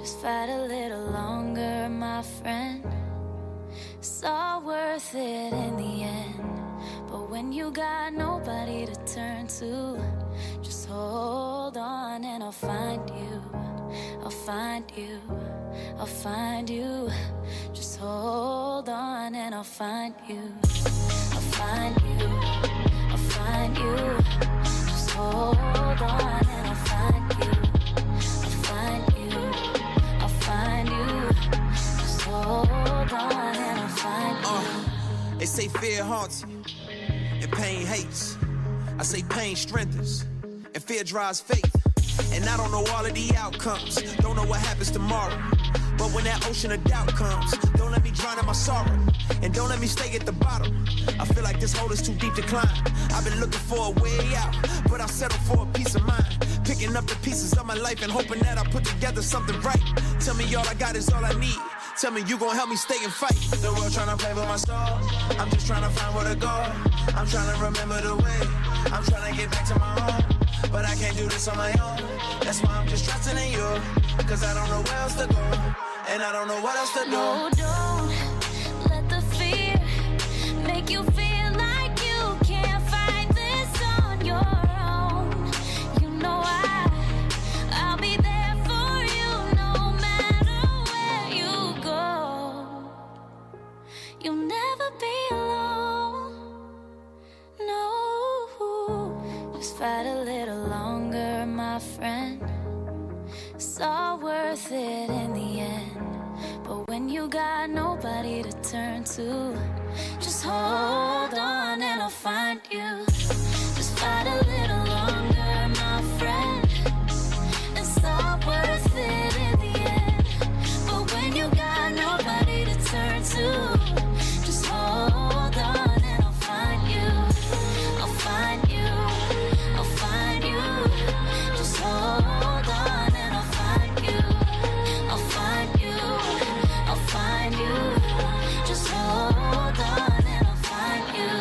Just fight a little longer, my friend. It's all worth it in the end. But when you got nobody to turn to, just hold on and I'll find you. I'll find you. I'll find you. Just hold on and I'll find you. I'll find you. I'll find you. Just hold on and I'll find you. I'll find you. I'll find you. Just hold on and I'll find you. They say fear haunts you and pain hates. I say pain strengthens and fear drives faith. And I don't know all of the outcomes, don't know what happens tomorrow. But when that ocean of doubt comes, don't let me drown in my sorrow. And don't let me stay at the bottom. I feel like this hole is too deep to climb. I've been looking for a way out, but I settle for a peace of mind. Picking up the pieces of my life and hoping that I put together something right. Tell me all I got is all I need. Tell me you gon' help me stay and fight. The world tryna play with my soul. I'm just tryna find where to go. I'm tryna remember the way. I'm tryna get back to my home. But I can't do this on my own. That's why I'm just trusting in you. Cause I don't know where else to go. And I don't know what else to do. No, don't let the fear make you feel like you can't fight this on your own. You know I'll be there for you no matter where you go. You'll never be alone. No, just fight a little longer, my friend. It's all worth it in the end. But when you got nobody to turn to, just hold on and I'll find you. Just fight a little longer, my friend. It's all worth it in the end. But when you got nobody to turn to, just hold on and I'll find you. I'll find you. I'll find you. Just hold on and I'll find you. I'll find you. I'll find you. Just hold on and I'll find you.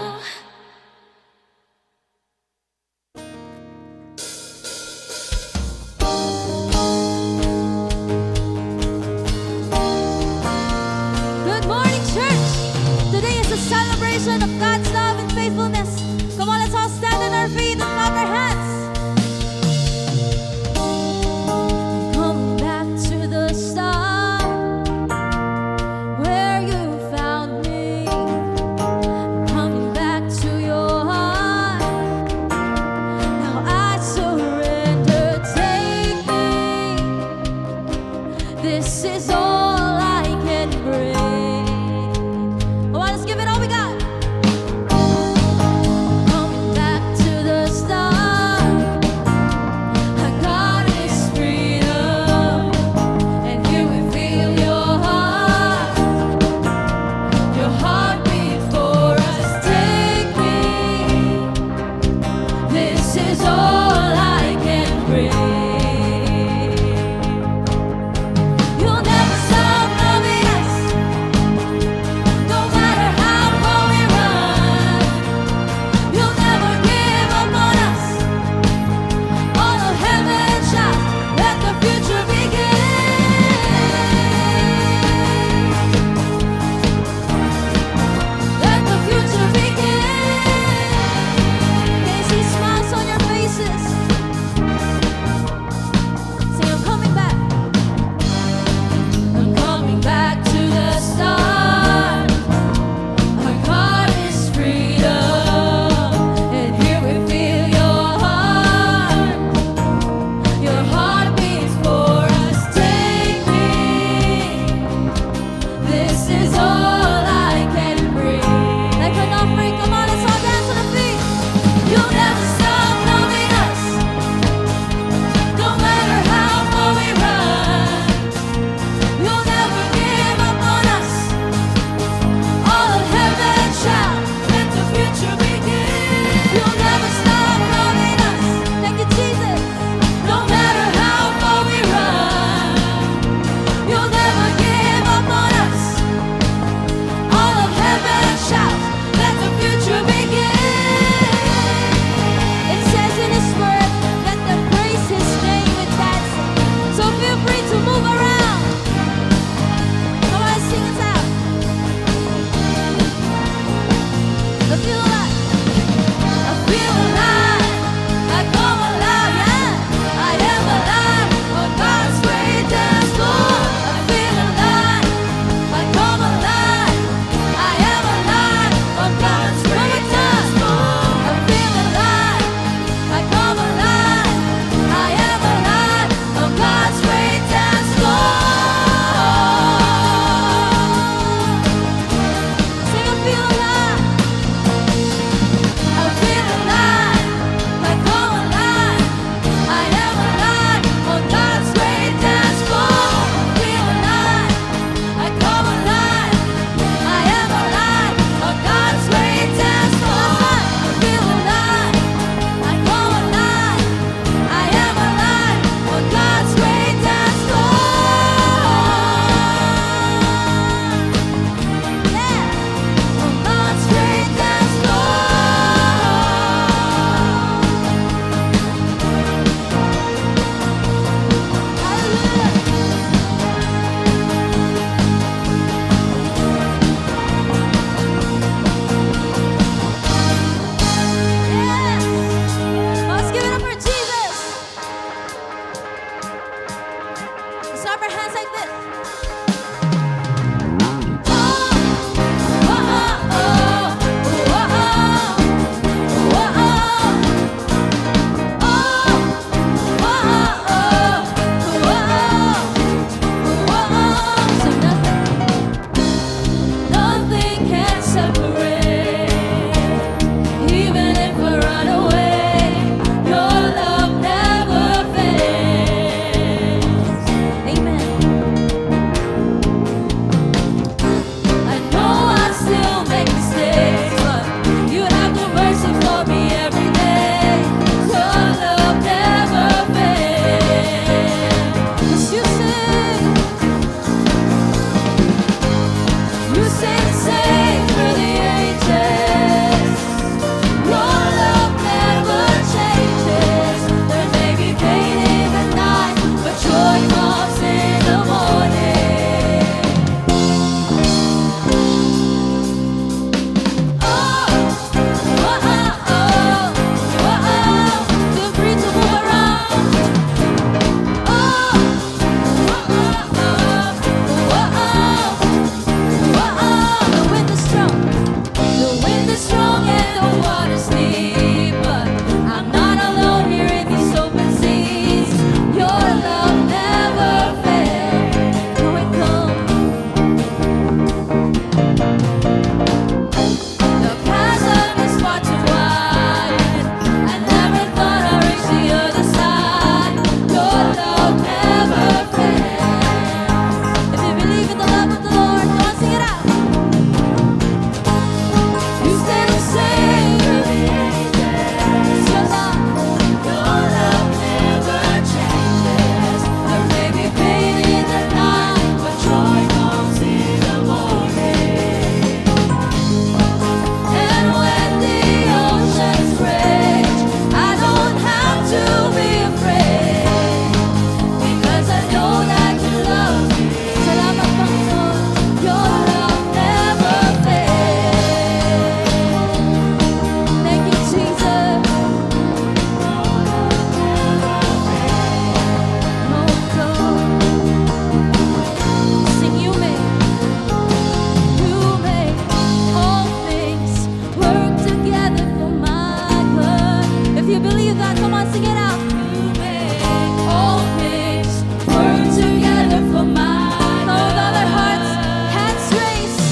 on, sing it out. You make all things work together for my good. All with other hearts, hands raised.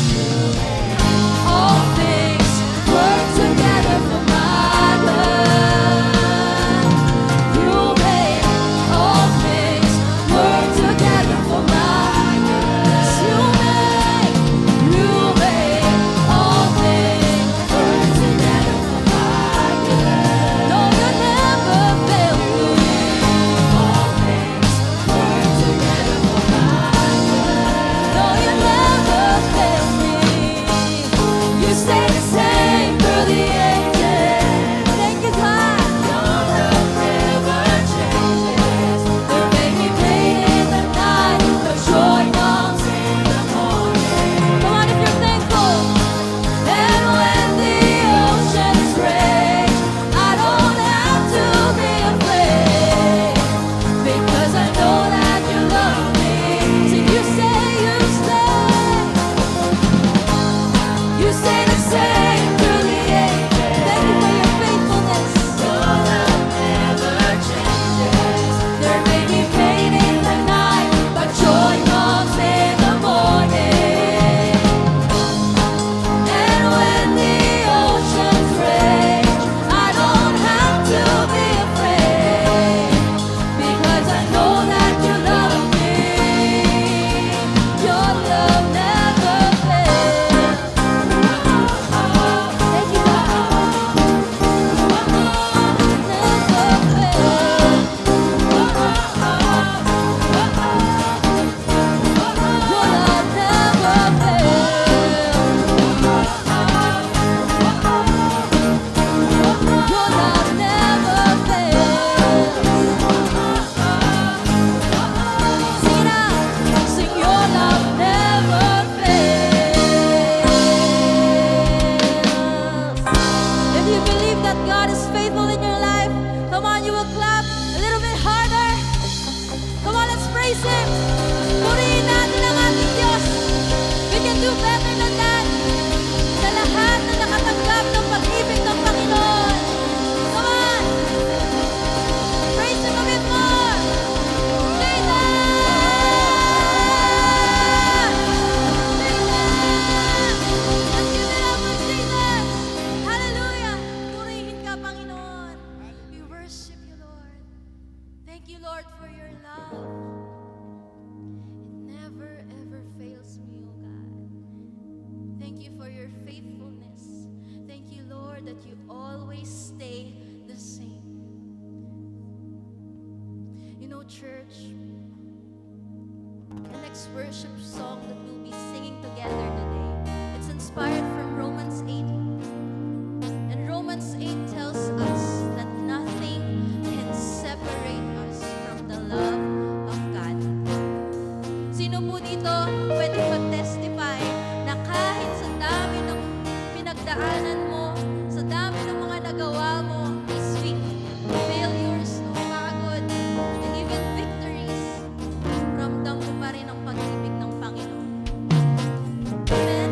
All things work together for my good. You make all things work together for my good. You make all things work together for my good. No, you never fail me. All things work together for my good. No, you never fail me. You stay the same through the ages. Thank you, God. Your love never changes. There may be pain in the night, but joy comes in the morning. Come on, if you're thankful. And when the oceans rage, I don't have to be afraid, because I know that you love me. So you say you stay. You stay the same through the ages. Thank you for your faithfulness. Your love never changes. There may be pain in the night, but joy comes in the morning. And when the oceans rage, I don't have to be afraid, because I know that you love me. Your love never fails. Thank you, God. If you believe that God is faithful in your life, come on, you will clap a little bit harder. Come on, let's praise Him. Purihin natin ang ating Diyos. We can do better than that. Sa lahat na nakatanggap ng pag-ibig ng Panginoon. Come on. Praise Him a bit more. Jesus! Let's give it up for Jesus. Hallelujah. Purihin ka, Panginoon. We worship you, Lord. Thank you, Lord, for your love. It never ever fails me, oh God. Thank you for your faithfulness. Thank you, Lord, that you always stay the same. You know, church, the next worship song that we'll be singing together today, it's inspired from Romans 8. And Romans 8 tells us that nothing can separate us from the love of God. Sino po dito pwede mag-testify na kahit sa dami ng pinagdaanan mo, sa dami ng mga nagawa mo this week, failures, no, pagod, and even victories, ramdam mo pa rin ang pag-ibig ng Panginoon. Amen?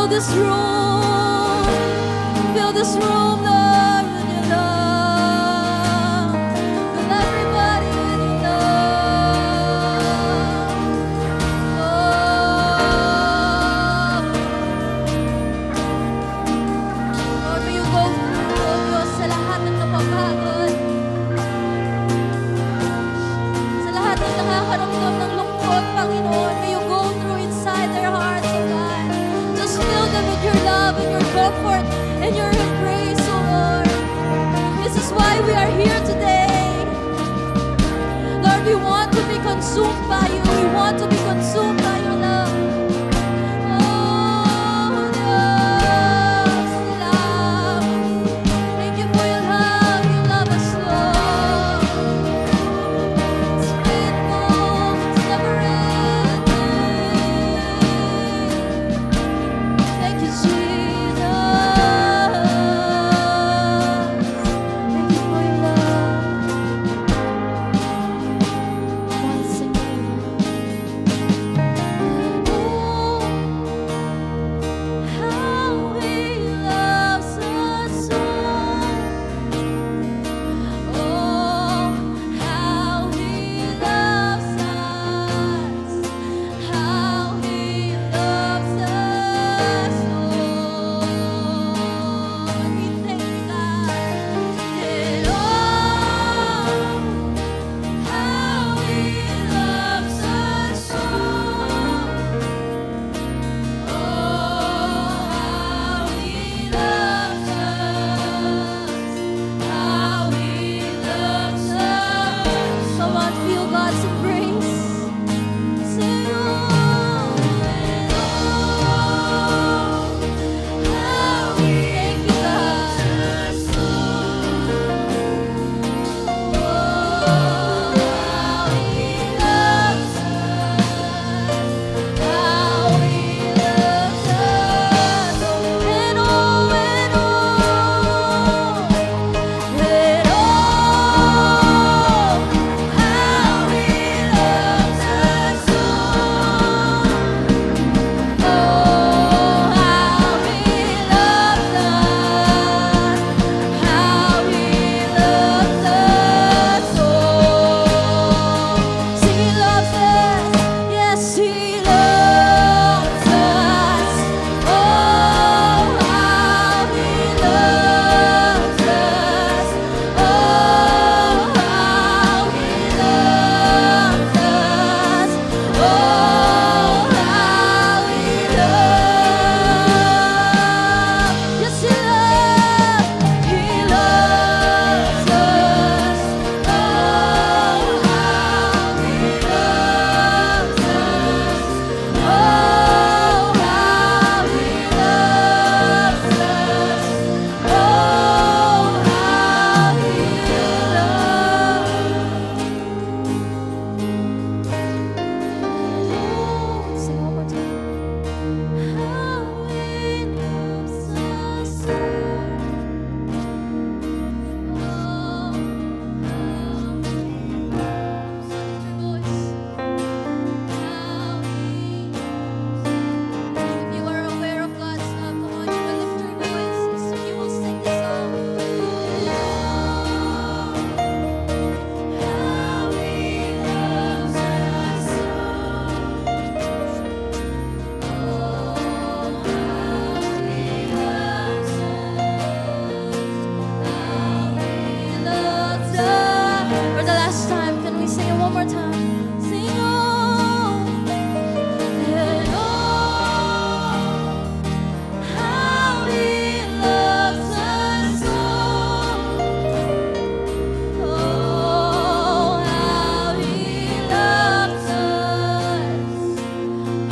Fill this room. Fill this room, Lord, with your love. Fill everybody with your love. Oh, Lord, may you go through, oh Diyos, sa lahat ng napapagod, sa lahat ng nakakaramdam ng lungkot, Panginoon. May you go through inside their hearts, oh God. Just fill them with your love and your comfort and your embrace, oh Lord. This is why we are here today. Lord, we want to be consumed by you. We want to be consumed by your love. Oh, Dios, love. Thank you for your love. You love us, Lord. It's faithful. It's never ending. Thank you, Jesus. Thank you for your love. Once again. Oh, how He loves us so. Oh, how He loves us. How He loves us, Lord. We thank you, God. And oh, how He loves us so. Oh, how He loves us. How He loves us. Come on, feel God's embrace. Sing on and on. How He loves us so. Oh, how He loves us. How He loves us. And oh, and oh, and oh, how He loves us so. Oh, how He loves us. How He loves us so. Sing, He loves us. Yes, He loves us. Oh, how He loves us. Oh, how He loves us. Oh, how He loves. Yes, He loves. He loves us. Oh, how He loves us. Oh, how He loves us. Oh, how He loves. Sing one more time. How He loves us so. Oh, how He loves. Lift your voice. How He loves. If you are aware of God's love, come on, you will lift your voice. You will sing this song. How He loves us so. Oh, how He loves us. How He loves us. For the last time, can we sing it one more time? Sing on and on. How He loves us so. Oh, how He loves us.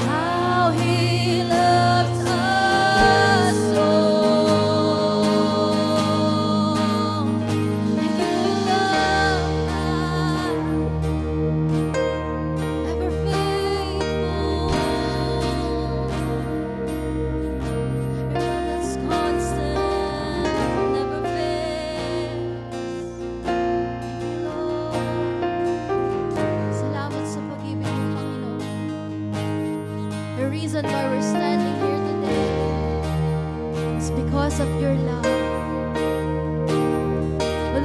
How He loves us so. Thank you for your love, ever faithful. Your love that's constant, never fails. Thank you, Lord. Salamat sa pag-ibig mo, Panginoon. The reason why we're standing here today It's because of your love.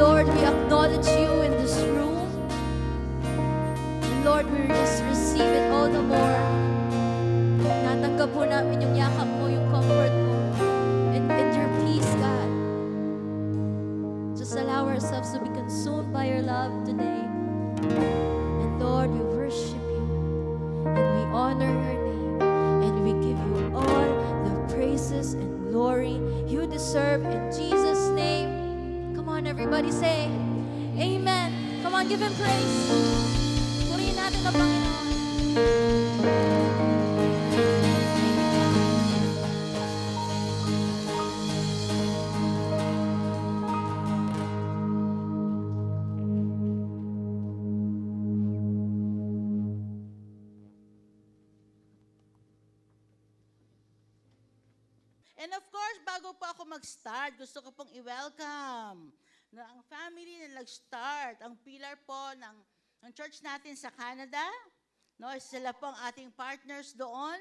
Lord, we acknowledge you in this room. And Lord, we just receive it all the more. Natanggap po namin yung yakap mo, yung comfort mo, and your peace, God. Just allow ourselves to be consumed by your love today. And Lord, we worship you, and we honor your name, and we give you all the praises and glory you deserve in Jesus' name. Come on, everybody say, Amen. Come on, give Him praise. Purihin natin ang Panginoon. And of course, bago po ako mag-start, gusto ko pong i-welcome na ang family na nag-start, ang pillar po ng church natin sa Canada. No, sila po ang ating partners doon.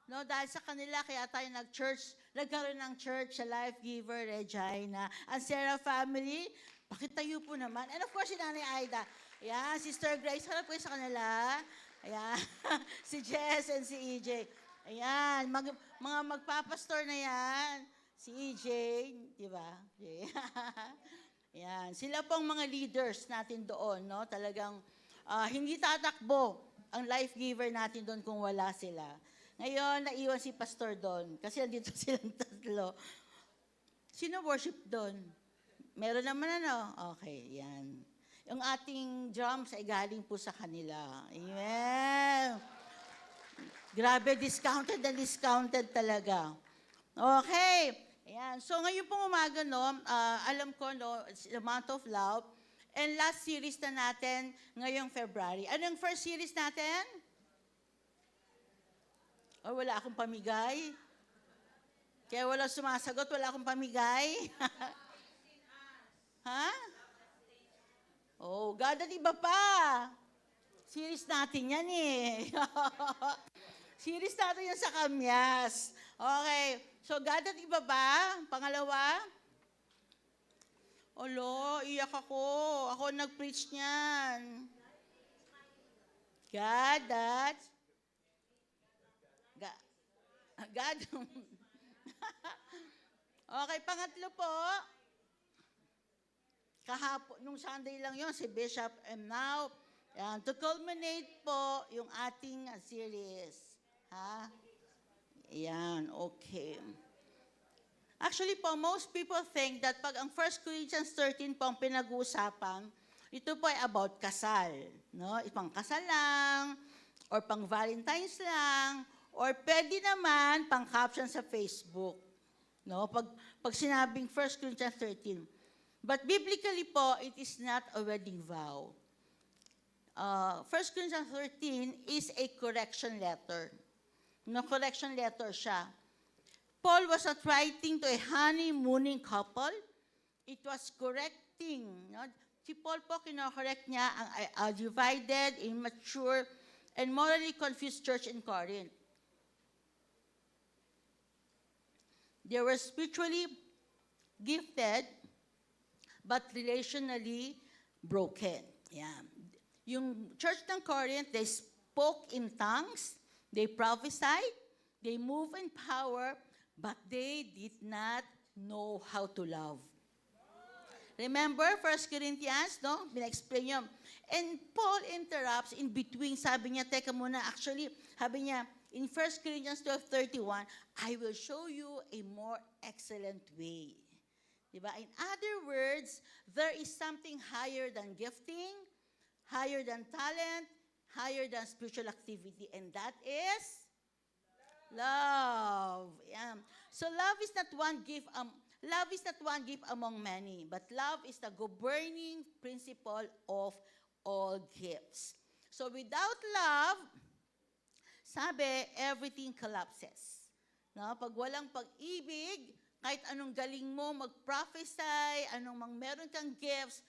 No, dahil sa kanila, kaya tayo nagkaroon ng church sa Life Giver Regina. Ang Sarah family, pakitayo po naman. And of course, si Nanay Aida. Ayan, Sister Grace, harap po sa kanila. Ayan, si Jess and si EJ. Ayan, mga magpapastor na yan. Si EJ, di ba? Ayan, sila pong mga leaders natin doon, no? Talagang hindi tatakbo ang life giver natin doon kung wala sila. Ngayon, naiwan si pastor doon kasi nandito silang tatlo. Sino worship doon? Meron naman ano? Okay, yan. Yung ating drums ay galing po sa kanila. Amen. Grabe, discounted na discounted talaga. Okay. Ayan. So ngayon pong umaga, no, alam ko, no, it's the month of love. And last series na natin ngayong February. Anong first series natin? Oh, wala akong pamigay. Kaya wala sumasagot, wala akong pamigay. Ha? Oh, God at iba pa. Series natin yan eh. Series natin yan sa Kamyas. Okay. So, God at iba ba? Pangalawa? Olo, iyak ako. Ako nag-preach niyan. God at... God. Okay, pangatlo po. Kahapon, nung Sunday lang yon si Bishop and now, to culminate po yung ating series. Ha? Ayan, okay. Actually po, most people think that pag ang 1 Corinthians 13 po ang pinag-uusapan, ito po ay about kasal. No? Pang kasal lang, or pang Valentine's lang, or pwede naman pang caption sa Facebook. No? Pag sinabing 1 Corinthians 13. But biblically po, it is not a wedding vow. 1 Corinthians 13 is a correction letter. No, correction letter siya. Paul was not writing to a honeymooning couple. It was correcting. No? Si Paul po, kinokorrect niya ang divided, immature, and morally confused church in Corinth. They were spiritually gifted, but relationally broken. Yeah. Yung church ng Corinth, they spoke in tongues, they prophesied, they moved in power, but they did not know how to love. Remember 1 Corinthians, no? Bina-explain yun. And Paul interrupts in between. Sabi niya, teka muna, actually, sabi niya, in 1 Corinthians 12:31, I will show you a more excellent way. Diba? In other words, there is something higher than gifting, higher than talent, higher than spiritual activity, and that is love. Yeah. So love is not one gift. Love is not one gift among many, but love is the governing principle of all gifts. So without love, sabi, everything collapses. No? Pag walang pag-ibig, kahit anong galing mo, mag-prophesy, anong meron kang gifts,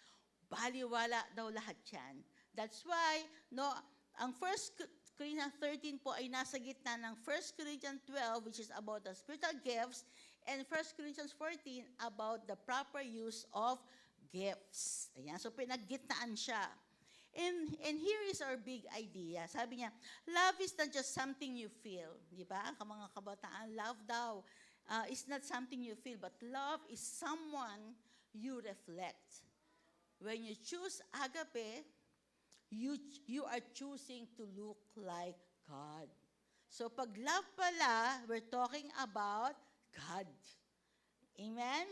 baliwala daw lahat yan. That's why, no, ang 1 Corinthians 13 po ay nasa gitna ng 1 Corinthians 12, which is about the spiritual gifts, And 1 Corinthians 14 about the proper use of gifts. Ayan, so pinaggitaan siya. And here is our big idea. Sabi niya, love is not just something you feel. Di ba? Ang mga kabataan, love daw is not something you feel, but love is someone you reflect. When you choose agape, you are choosing to look like God. So pag love pala, we're talking about God. Amen?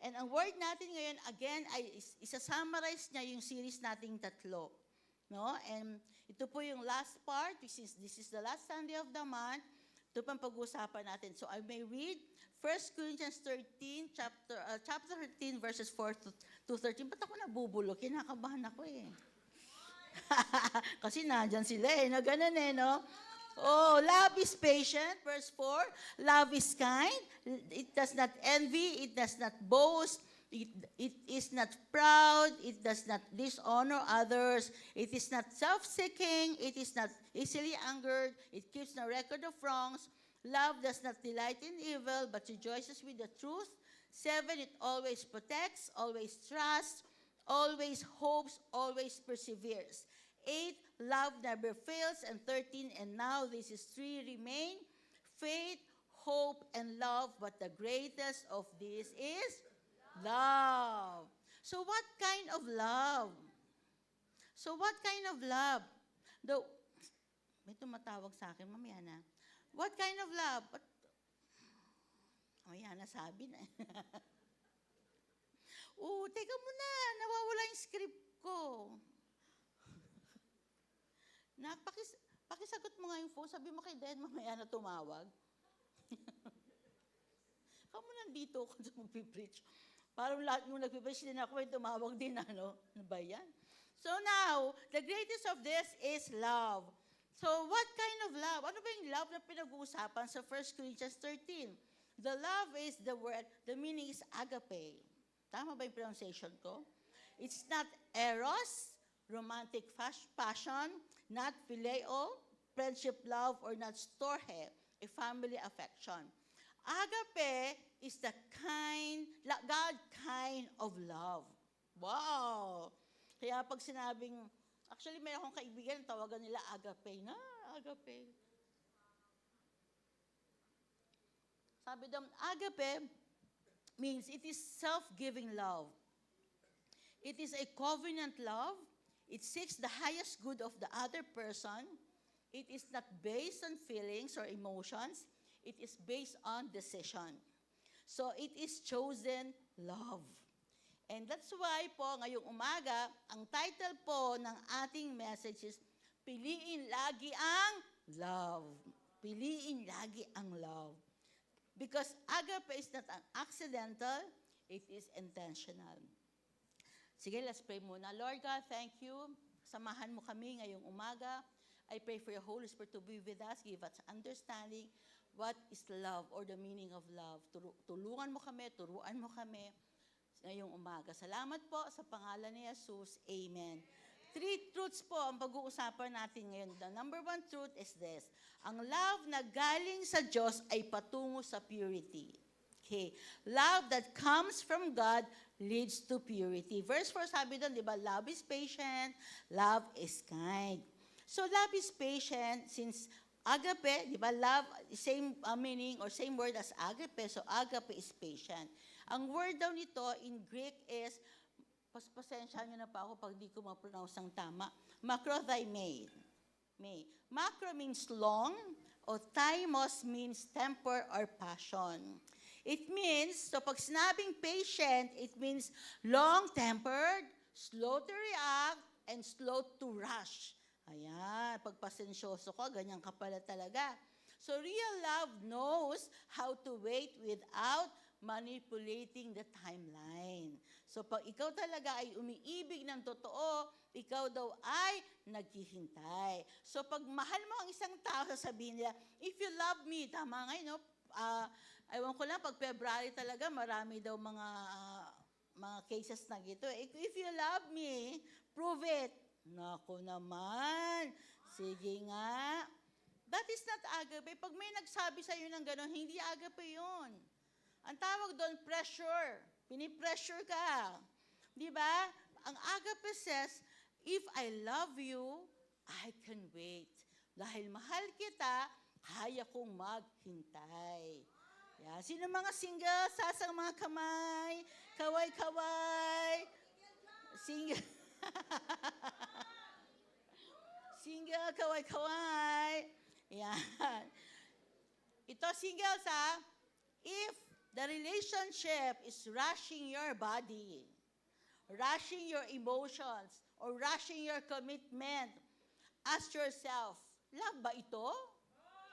And ang word natin ngayon, again, ay isa-summarize niya yung series nating tatlo. No? And ito po yung last part, this is the last Sunday of the month. Ito pang pag-uusapan natin. So I may read 1 Corinthians 13, chapter 13, verses 4 to 13. Ba't ako nabubulok? Kinakabahan ako eh. Kasi nandyan sila eh, na ganun eh, no? Oh, love is patient, verse 4. Love is kind. It does not envy. It does not boast. It is not proud. It does not dishonor others. It is not self-seeking. It is not easily angered. It keeps no record of wrongs. Love does not delight in evil, but rejoices with the truth. 7, it always protects, always trusts, always hopes, always perseveres. 8, love never fails. And 13, and now this is 3 remain, faith, hope, and love. But the greatest of these is love. So what kind of love? So what kind of love? May tumatawag sa akin, mamaya na. What kind of love? Mamaya na, sabi na. Teka muna, nawawala yung script ko. Pakisagot mo nga yung phone, sabi mo kay Dad, mamaya na tumawag. Kamu nandito ako sa magpipreach. Parang lahat nung nagpipreach din ako, may tumawag din, ano ba yan? So now, the greatest of this is love. So what kind of love? Ano ba yung love na pinag-uusapan sa 1 Corinthians 13? The love is the word, the meaning is agape. Tama ba yung pronunciation ko? It's not eros, romantic passion, not phileo, friendship love, or not storge, a family affection. Agape is the God kind of love. Wow! Kaya pag sinabing, actually may akong kaibigan, tawagan nila agape. Agape. Sabi daw, agape means it is self-giving love. It is a covenant love. It seeks the highest good of the other person. It is not based on feelings or emotions. It is based on decision. So it is chosen love. And that's why po, ngayong umaga, ang title po ng ating message is, Piliin lagi ang love. Piliin lagi ang love. Because agape is not an accidental, it is intentional. Sige, let's pray muna. Lord God, thank you. Samahan mo kami ngayong umaga. I pray for your Holy Spirit to be with us. Give us understanding what is love or the meaning of love. Tulungan mo kami, turuan mo kami ngayong umaga. Salamat po sa pangalan ni Jesus. Amen. 3 truths po ang pag-uusapan natin ngayon. The number 1 truth is this. Ang love na galing sa Diyos ay patungo sa purity. Okay. Love that comes from God leads to purity. Verse 4 sabi doon, di ba? Love is patient, love is kind. So love is patient since agape, di ba? Love, same meaning or same word as agape. So agape is patient. Ang word daw nito in Greek is, pasensyahan nyo na pa ako pag di ko ma-pronounce ang tama, macrothymane. Macro means long, o thymos means temper or passion. It means, so pag sinabing patient, it means long-tempered, slow to react, and slow to rush. Ayan, pag pasensyoso ko, ganyan ka pala talaga. So real love knows how to wait without manipulating the timeline. So pag ikaw talaga ay umiibig ng totoo, ikaw daw ay naghihintay. So pag mahal mo ang isang tao, sasabihin nila, if you love me, tama nga, no? Ewan ko lang, pag February talaga, marami daw mga cases na gito. If you love me, prove it. Naku naman, sige nga. That is not agape. Pag may nagsabi sa'yo ng gano'n, hindi agape yun. Ang tawag doon, pressure. Pinipressure ka. Di ba? Ang agape says, if I love you, I can wait. Dahil mahal kita, kaya kong maghintay. Yeah. Sino mga single? Sasang mga kamay. Kaway-kaway. Single. Single, kaway-kaway. Yan. Ito, singles ha. If the relationship is rushing your body, rushing your emotions, or rushing your commitment, ask yourself, love ba ito?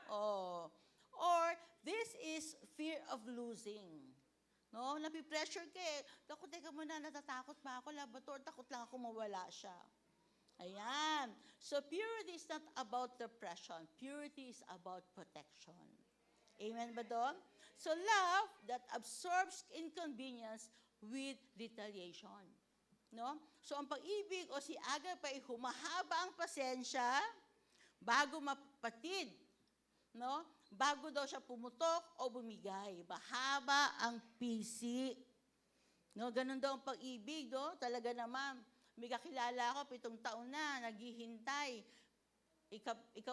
Oh. Or, this is fear of losing. No? Napipressure ka eh. Takot, teka muna, natatakot pa ako. Love ba ito? Or takot lang ako mawala siya. Ayan. So, purity is not about depression. Purity is about protection. Amen ba doon? So, love that absorbs inconvenience with retaliation. No? So, ang pag-ibig o si agape ay humahaba ang pasensya bago mapatid. No? Bago daw siya pumutok o bumigay. Mahaba ang pisi. No? Ganun daw ang pag-ibig. No? Talaga naman. May kakilala ako, 7 taon na, naghihintay. Ika-8,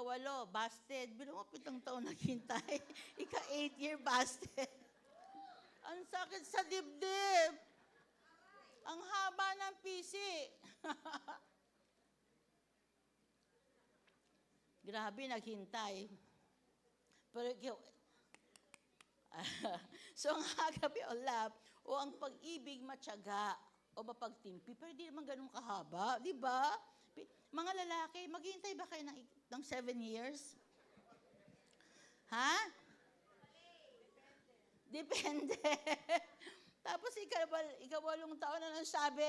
busted. Bilo mo, 7 taon naghihintay. Ika-8 year, busted. Ang sakit sa dibdib. Ang haba ng pisi. Grabe, naghintay. Pero, so, ang agape o love, o ang pag-ibig matyaga, o mapagtimpi, pero di naman ganun kahaba, di ba? Mga lalaki, maghihintay ba kayo ng 7 years? Ha? Depende. Tapos ika-8 taon na lang sabi,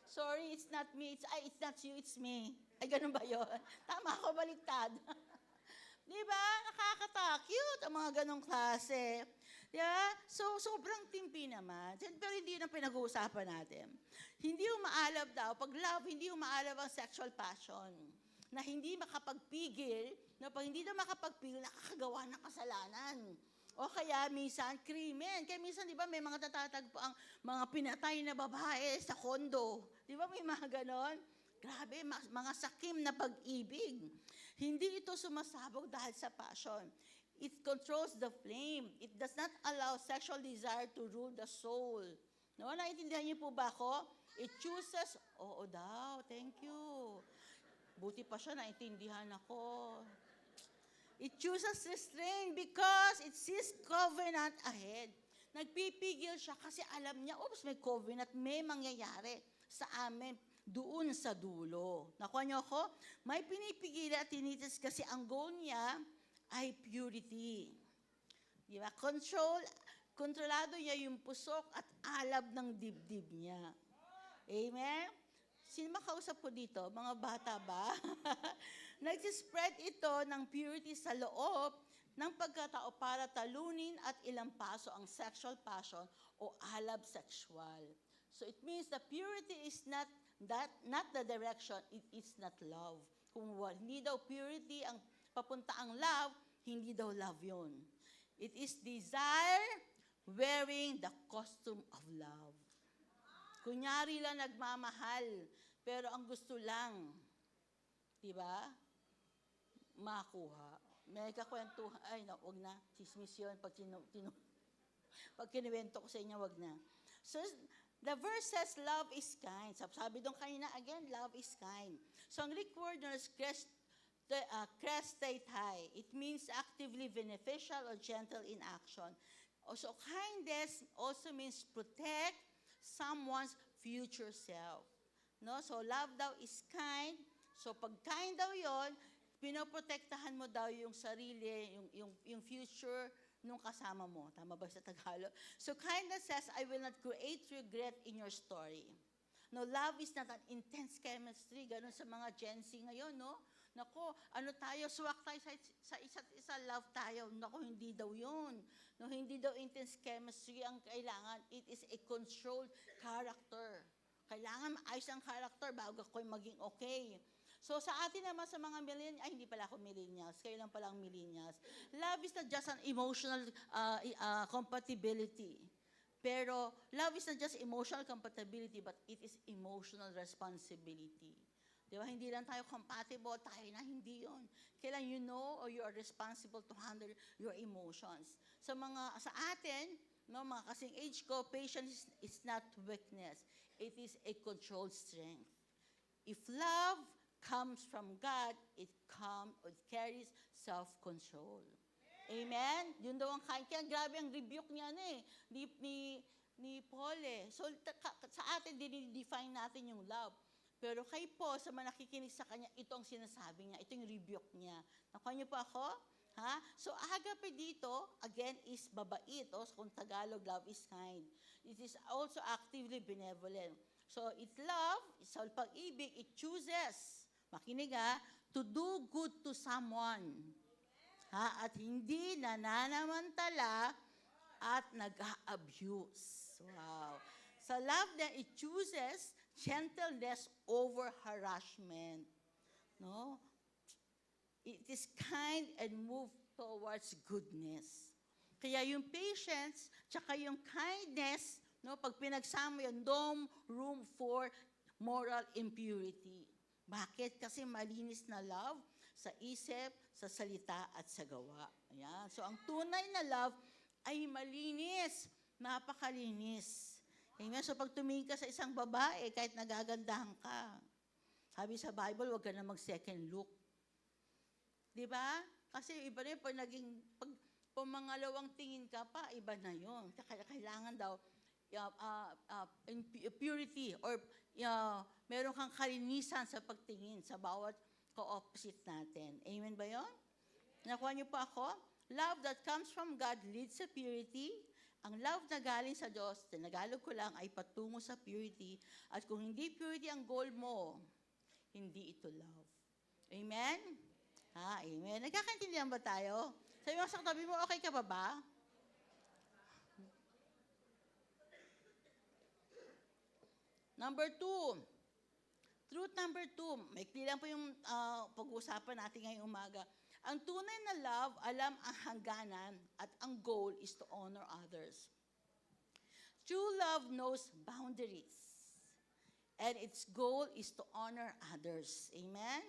sorry, it's not me, it's not you, it's me. Ay, ganun ba yun? Tama ako, baliktad. Di ba? Nakakata-cute ang mga ganong klase. Yeah? So, sobrang timpi naman. Pero hindi yun ang pinag-uusapan natin. Hindi umaalab daw. Pag love, hindi umaalab ang sexual passion. Na hindi makapagpigil, na pag hindi na makapagpigil, nakakagawa ng kasalanan. O kaya, minsan, krimen. Kaya minsan, di ba, may mga tatatagpo ang mga pinatay na babae sa kondo. Di ba, may mga ganon? Grabe, mga sakim na pag-ibig. Hindi ito sumasabog dahil sa passion. It controls the flame. It does not allow sexual desire to rule the soul. No, naiintindihan niyo po ba ako? It chooses, oo daw, thank you. Buti pa siya, naiintindihan ako. It chooses restraint because it sees covenant ahead. Nagpipigil siya kasi alam niya, oops, may covenant, may mangyayari sa amin doon sa dulo. Nakuha niyo ako? May pinipigil at tinitis kasi ang goal niya ay purity. Di ba? Kontrolado niya yung pusok at alab ng dibdib niya. Amen? Sino makausap ko dito? Mga bata ba? Nagsispread ito ng purity sa loob ng pagkatao para talunin at ilampaso ang sexual passion o alab sexual. So it means the purity is not the direction, it is not love. Kung hindi daw purity ang papunta ang love, hindi daw love yun. It is desire wearing the costume of love. Kunyari lang nagmamahal, pero ang gusto lang, di ba? Makuha. May kakwentuhan, ay no, wag na, chismis yun, pag kinuwento ko sa inyo, wag na. So, the verse says, love is kind. Sabi doon kanina, again, love is kind. So, ang Greek word is kresthetai. It means actively beneficial or gentle in action. Also, kindness also means protect someone's future self. No? So, love daw is kind. So, pag kind daw yon, pinoprotektahan mo daw yung sarili, yung future nung kasama mo. Tama ba sa Tagalog? So, kindness says, I will not create regret in your story. No, love is not an intense chemistry. Ganon sa mga Gen Z ngayon, no? Nako, ano tayo, swak tayo sa isa't isa, love tayo. Nako, hindi daw yun. No, hindi daw intense chemistry ang kailangan. It is a controlled character. Kailangan maayos ang character bago ako'y maging okay. So sa atin naman sa mga millennials, ay hindi pala ako millennials, kayo lang pala ang millennials. Love is not just an emotional compatibility. Pero love is not just emotional compatibility, but it is emotional responsibility. Di ba? Hindi lang tayo compatible, tayo na hindi yon. Kailan you know or you are responsible to handle your emotions. Sa atin, no, mga kasing age ko, patience is not weakness. It is a controlled strength. If love comes from God, it carries self-control. Amen? Yun daw ang kain. Kaya grabe ang rebuke niya ni Paul eh. So sa atin, dinidefine natin yung love. Pero kay Paul, sa mga nakikinig sa kanya, ito ang sinasabi niya, ito yung rebuke niya. Nakuha niyo po ako? Ha? So agape dito, again, is babait. O kung Tagalog, love is kind. It is also actively benevolent. So it's love, sa pag-ibig, it chooses, makinig to do good to someone. At hindi nananamantala at nag-a-abuse. Wow. Sa love na it chooses gentleness over harassment. No? It is kind and move towards goodness. Kaya yung patience, tsaka yung kindness, no, pag pinagsama yun, room for moral impurity. Bakit? Kasi malinis na love sa isip, sa salita, at sa gawa. Ayan. So, ang tunay na love ay malinis, napakalinis. Amen? So, pag tumingin ka sa isang babae, kahit nagagandahan ka, sabi sa Bible, huwag ka na mag-second look. Di ba? Kasi iba na yun, pag mangalawang tingin ka pa, iba na yun. Kaya kailangan daw, purity or meron kang kalinisan sa pagtingin sa bawat ka-opposite natin. Amen ba yun? Nakuha niyo po ako? Love that comes from God leads sa purity. Ang love na galing sa Diyos, tinagalog ko lang, ay patungo sa purity. At kung hindi purity ang goal mo, hindi ito love. Amen? Amen. Nagkakaintindihan ba tayo? Sabi mo sa katabi mo, okay ka pa ba? Number 2. Truth number 2. Maikli lang po yung pag-uusapan natin ngayong umaga. Ang tunay na love, alam ang hangganan at ang goal is to honor others. True love knows boundaries. And its goal is to honor others. Amen?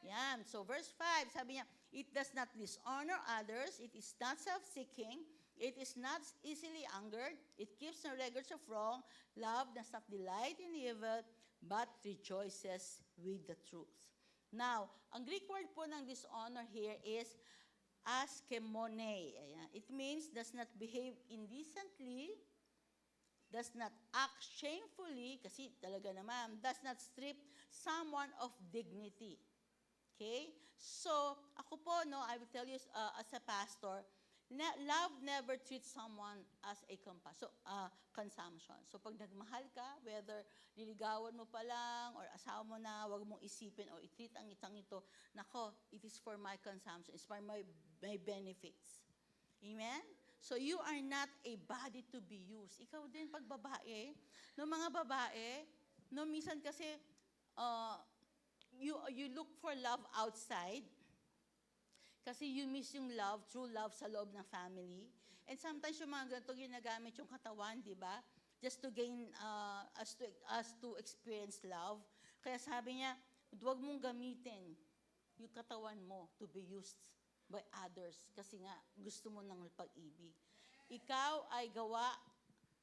Yan. So verse 5, sabi niya, it does not dishonor others, it is not self-seeking, it is not easily angered, it keeps no records of wrong, love does not delight in evil, but rejoices with the truth. Now, ang Greek word po ng dishonor here is askemone. Ayan. It means does not behave indecently, does not act shamefully, kasi talaga naman, does not strip someone of dignity. Okay? So, ako po, no, I will tell you as a pastor, love never treats someone as a consumption. So, pag nagmahal ka, whether liligawan mo pa lang or asawa mo na, wag mong isipin o i-treat ang itang ito, nako, it is for my consumption, it's for my benefits. Amen? So, you are not a body to be used. Ikaw din, pag babae, no, mga babae, no, minsan kasi, you look for love outside, kasi you miss yung love, true love sa loob ng family. And sometimes yung mga ganito ginagamit yung katawan, di ba? Just to gain, us to experience love. Kaya sabi niya, huwag mong gamitin yung katawan mo to be used by others. Kasi nga, gusto mo ng pag-ibig. Ikaw ay gawa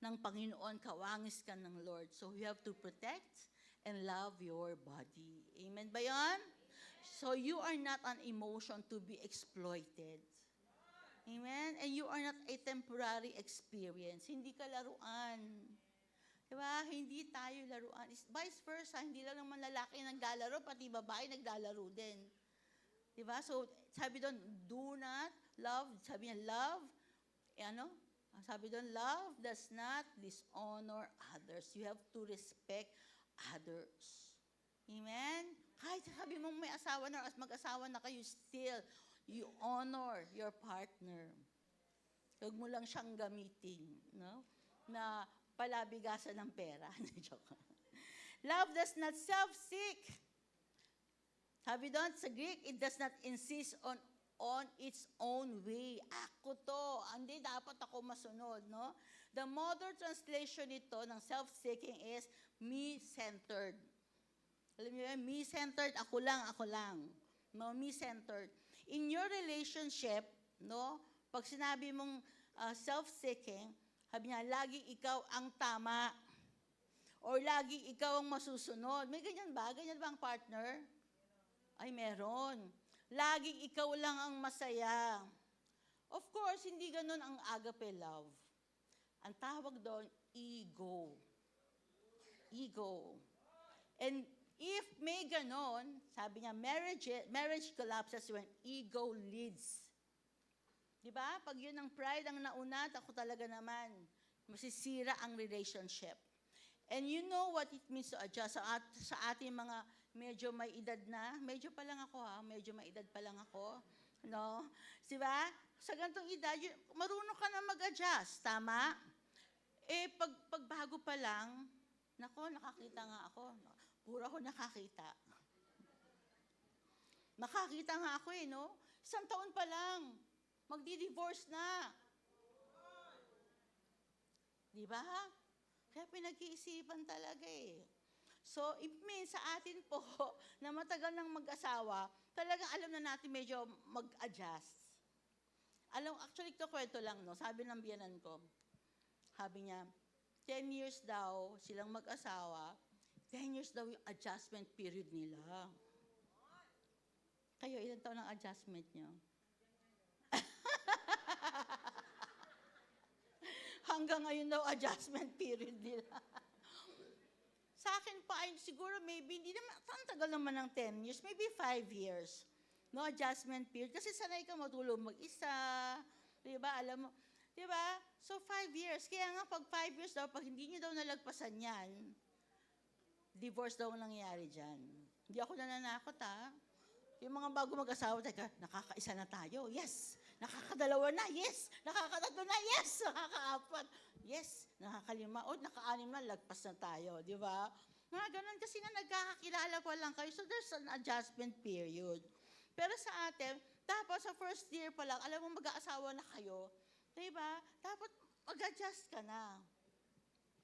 ng Panginoon, kawangis ka ng Lord. So you have to protect and love your body. Amen ba yan? So you are not an emotion to be exploited. Amen? And you are not a temporary experience. Hindi ka laruan. Diba? Hindi tayo laruan. It's vice versa. Hindi lang naman lalaki naglalaro, pati babae naglalaro din. Diba? So, sabi doon, do not love. Sabi niya, love. Sabi doon, love does not dishonor others. You have to respect others. Amen? Kahit sabi mong may asawa na, as mag-asawa na kayo, still, you honor your partner. Huwag mo lang siyang gamitin, no? Na palabigasan ng pera. Joke. Love does not self-seek. Sabi doon sa Greek, it does not insist on its own way. Ako to, hindi dapat ako masunod, no? The modern translation nito ng self-seeking is me-centered. Alam niyo yan, me-centered, ako lang. No, me-centered. In your relationship, no, pag sinabi mong self-seeking, sabi niya, lagi ikaw ang tama. Or lagi ikaw ang masusunod. May ganyan ba? Ganyan ba ang partner? Ay, meron. Laging ikaw lang ang masaya. Of course, hindi ganun ang agape love. Ang tawag doon, ego. Ego. And if may ganon, sabi niya, marriage collapses when ego leads. Di ba? Pag yun ang pride ang nauna, ako talaga naman, masisira ang relationship. And you know what it means to adjust sa ating mga medyo may edad na. Medyo pa lang ako medyo may edad pa lang ako. No? Di ba? Sa ganitong edad, marunong ka na mag-adjust. Tama? Eh, pag bago pa lang, nakakita nga ako. Puro ako nakakita. Nakakita nga ako no? 1 taon pa lang, magdi-divorce na. Di ba? Kaya pinag-iisipan talaga So, it means sa atin po, na matagal nang mag-asawa, talagang alam na natin medyo mag-adjust. Actually, ito kwento lang, no? Sabi ng biyanan ko, sabi niya, 10 years daw silang mag-asawa, 10 years daw yung adjustment period nila. Kayo, ilan taon ang adjustment nyo? Hanggang ngayon daw adjustment period nila. Sa akin pa, ay siguro maybe, hindi naman, ang tagal naman ng 10 years, maybe 5 years. No, adjustment period. Kasi sanay ka matulog mag-isa, di ba, alam mo, di ba? So 5 years. Kaya nga, pag 5 years daw, pag hindi niyo daw nalagpasan yan, divorce daw ang nangyayari dyan. Hindi ako nananakot, Yung mga bago mag-asawa, teka, nakakaisa na tayo, yes. Nakakadalawa na, yes. Nakakatatlo na, yes. Nakakaapat, yes. Nakakalima, naka-anim na, lagpas na tayo, di ba? Mga ganun, kasi nga nagkakakilala pa lang kayo, so there's an adjustment period. Pero sa atin, tapos sa first year pa lang, alam mo mag-aasawa na kayo, di ba? Dapat mag-adjust ka na.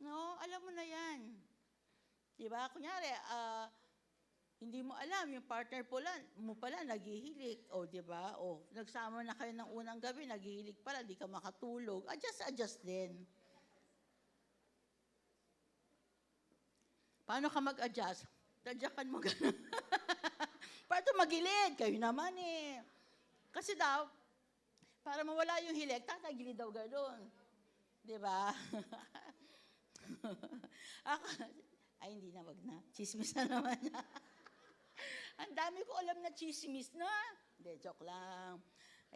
No? Alam mo na yan. Di ba? Kunyari, hindi mo alam, yung partner mo pala naghihilik. O, di ba? O, nagsama na kayo ng unang gabi, naghihilik pala, di ka makatulog. Adjust din. Paano ka mag-adjust? Tadyakan mo gano'n. Para ito magilid, kayo naman Kasi daw, para mawala yung hilik, tatagilid daw gano'n. Di ba? Ay, hindi na, wag na. Chismis na naman niya. Ang dami ko alam na chismis na. Hindi, joke lang.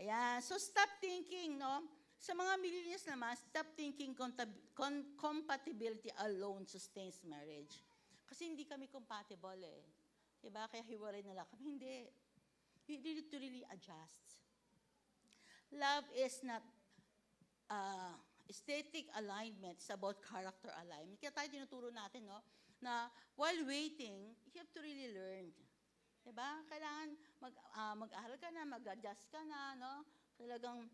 Ayan, so stop thinking, no? Sa mga millennials naman, stop thinking compatibility alone sustains marriage. Kasi hindi kami compatible Diba? Kaya hiwalay na lang kami. Hindi. You need to really adjust. Love is not aesthetic alignment. It's about character alignment. Kaya tayo tinuturo natin, no? Na while waiting, you have to really learn. Diba? Kailangan mag-aral ka na, mag-adjust ka na, no? Talagang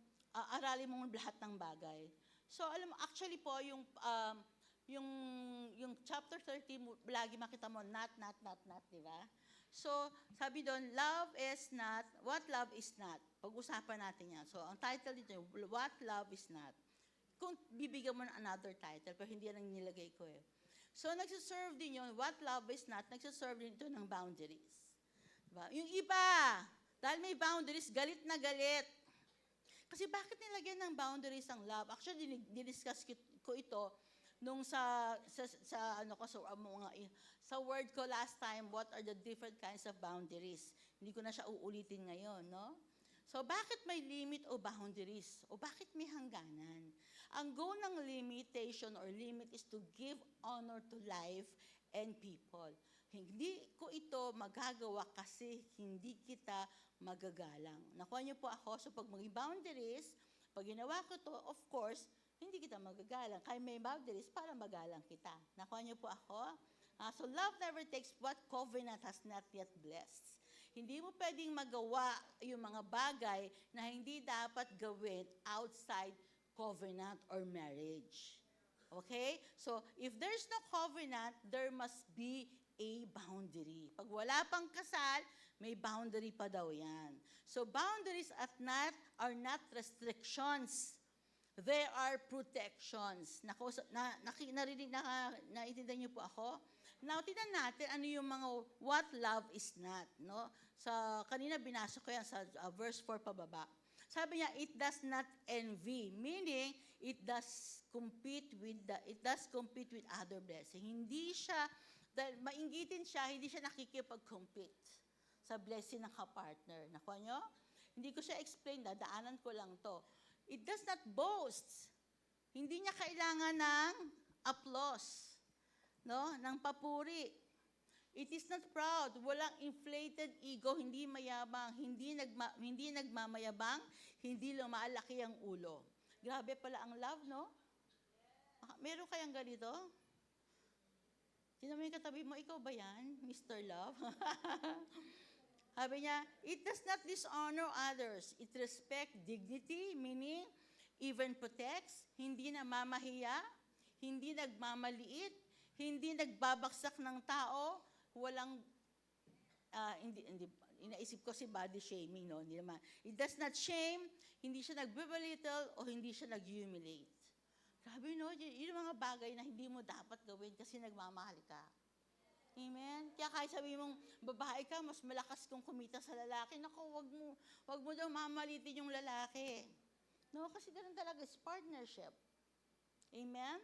aralin mo lahat ng bagay. So, alam mo, actually po, yung chapter 30, lagi makita mo, not, di ba? So, sabi doon, love is not, what love is not. Pag-usapan natin yan. So, ang title dito, what love is not. Kung bibigyan mo ng another title, pero hindi yan ang nilagay ko So, nagsiserve din yun, what love is not, nagsiserve din ito ng boundaries. Diba? Yung iba, dahil may boundaries, galit na galit. Kasi bakit nilagyan ng boundaries ang love? Actually, diniscuss ko ito nung sa word ko last time, what are the different kinds of boundaries? Hindi ko na siya uulitin ngayon, no? So, bakit may limit o boundaries? O bakit may hangganan? Ang goal ng limitation or limit is to give honor to life and people. Hindi ko ito magagawa kasi hindi kita magagalang. Nakuha niyo po ako, so pag may boundaries, pag ginawa ko to, of course, hindi kita magagalang. Kaya may boundaries para magalang kita. Nakuha niyo po ako? So love never takes what covenant has not yet blessed. Hindi mo pwedeng magawa yung mga bagay na hindi dapat gawin outside covenant or marriage. Okay? So, if there's no covenant, there must be a boundary. Pag wala pang kasal, may boundary pa daw yan. So, boundaries are not restrictions. They are protections. Naiintindihan niyo po ako? Now, tignan natin ano yung mga what love is not. No? Sa kanina binasa ko yan sa verse 4 pababa. Sabi niya, it does not envy, meaning it does compete with other blessing. Hindi siya, dahil mainggitin siya, hindi siya nakikipag-compete sa blessing ng kapartner. Nakuha niyo? Hindi ko siya explain, dadaanan ko lang to. It does not boast. Hindi niya kailangan ng applause, no? Ng papuri. It is not proud. Walang inflated ego, hindi mayabang, hindi nagmamayabang, hindi lumalaki ang ulo. Grabe pala ang love, no? Meron kayang ganito? Sino mo yung katabi mo, ikaw ba yan, Mr. Love? Sabi niya, it does not dishonor others. It respects dignity, meaning even protects, hindi namamahiya, hindi nagmamaliit, hindi nagbabaksak ng tao, walang, inaisip ko si body shaming, no? Hindi naman. It does not shame, hindi siya nagbibelittle o hindi siya nag-humiliate. Grabe, no? Yun yung mga bagay na hindi mo dapat gawin kasi nagmamahal ka. Amen? Kaya kahit sabi mong babae ka, mas malakas kung kumita sa lalaki, naku, wag mo daw mamalitin yung lalaki. No? Kasi ganun talaga is partnership. Amen?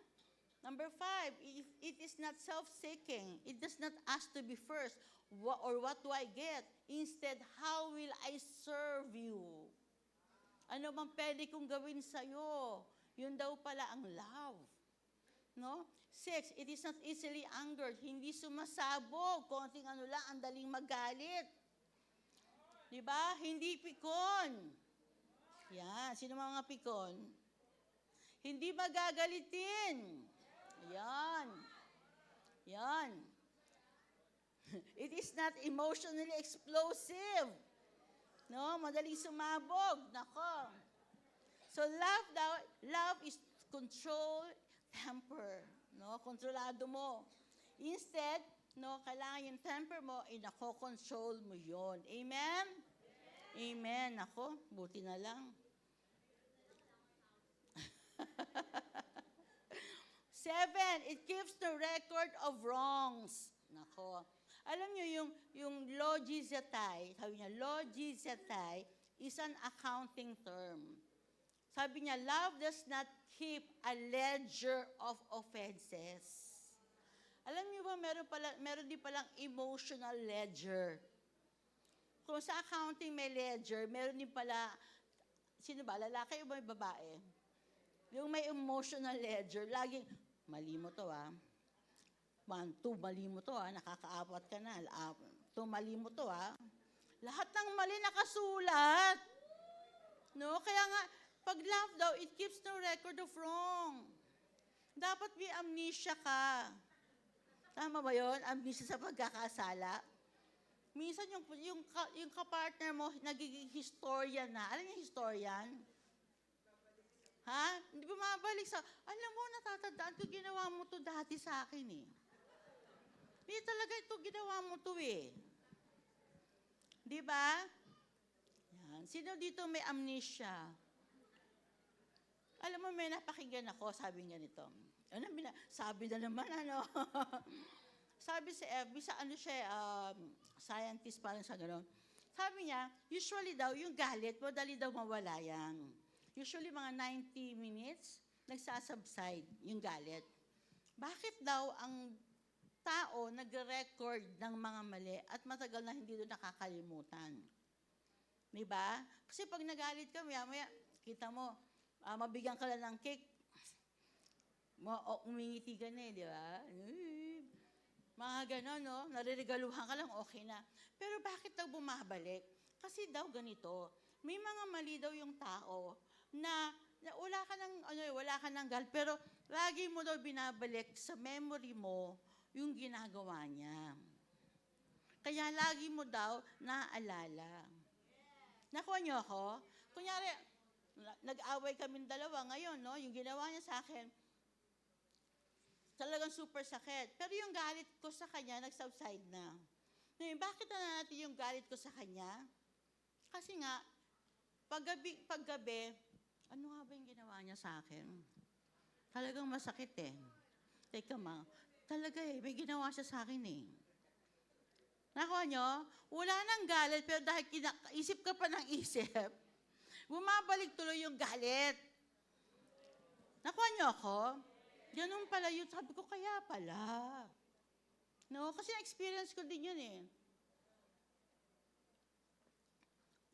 Number 5, it is not self-seeking. It does not ask to be first or what do I get. Instead, how will I serve you? Ano bang pwede kong gawin sa'yo? Yun daw pala ang love. No? 6, it is not easily angered. Hindi sumasabog. Konting ano lang, ang daling magalit. Diba? Hindi pikon. Yan. Sino mga pikon? Hindi magagalitin. Yan. Yan. It is not emotionally explosive. No? Madaling sumabog. Nako. So love is control, temper. No? Kontrolado mo. Instead, no, kailangan yung temper mo, nako-control mo yon. Amen? Amen. Ako, buti na lang. 7, it keeps the record of wrongs. Nako. Alam niyo yung logizetai, sabi niya, logizetai is an accounting term. Sabi niya, love does not keep a ledger of offenses. Alam niyo ba, meron din palang emotional ledger. Kung sa accounting may ledger, meron din pala, sino ba, lalaki o may babae? Yung may emotional ledger, laging, mali mo to 1, 2, mali mo to nakakaapat ka na. 2, mali mo to Lahat ng mali nakasulat. No? Kaya nga, pag love daw, it keeps no record of wrong. Dapat may amnesia ka. Tama ba yun? Amnesia sa pagkakasala. Minsan yung kapartner mo, nagiging historian na. Alam niyo historian? Ha? Hindi bumabalik sa, alam mo, natatandaan ko, ginawa mo to dati sa akin eh. Hindi talaga ito, ginawa mo to eh. Di ba? Yan. Sino dito may amnesia? Alam mo, may napakinggan ako, sabi niya nito. Ano, sabi na naman, ano? Sabi sa FB, sa ano siya, scientist parang sa gano'n. Sabi niya, usually daw, yung galit, madali daw mawala yan. Usually mga 90 minutes, nagsasubside yung galit. Bakit daw ang tao nagre-record ng mga mali at matagal na hindi doon nakakalimutan? Diba? Kasi pag nagalit ka, maya, kita mo, mabigyan ka lang ng cake, umingiti ka na eh, di ba? Mga gano'n, no? Nariregaluhan ka lang, okay na. Pero bakit daw bumabalik? Kasi daw ganito, may mga mali daw yung tao na wala ka ng galit, pero lagi mo daw binabalik sa memory mo yung ginagawa niya. Kaya lagi mo daw naaalala. Nakuha niyo ako? Kunyari, nag-away kaming dalawa ngayon, no? Yung ginawa niya sa akin, talagang super sakit. Pero yung galit ko sa kanya, nag-subside na. Ngayon, bakit na natin yung galit ko sa kanya? Kasi nga, paggabi, ano nga ba yung ginawa niya sa akin? Talagang masakit eh. Teka talaga may ginawa siya sa akin eh. Nakuha nyo? Wala nang galit, pero dahil isip ka pa ng isip, bumabalik tuloy yung galit. Nakuha nyo ako? Ganun pala yun. Sabi ko, kaya pala. No? Kasi na-experience ko din yun eh.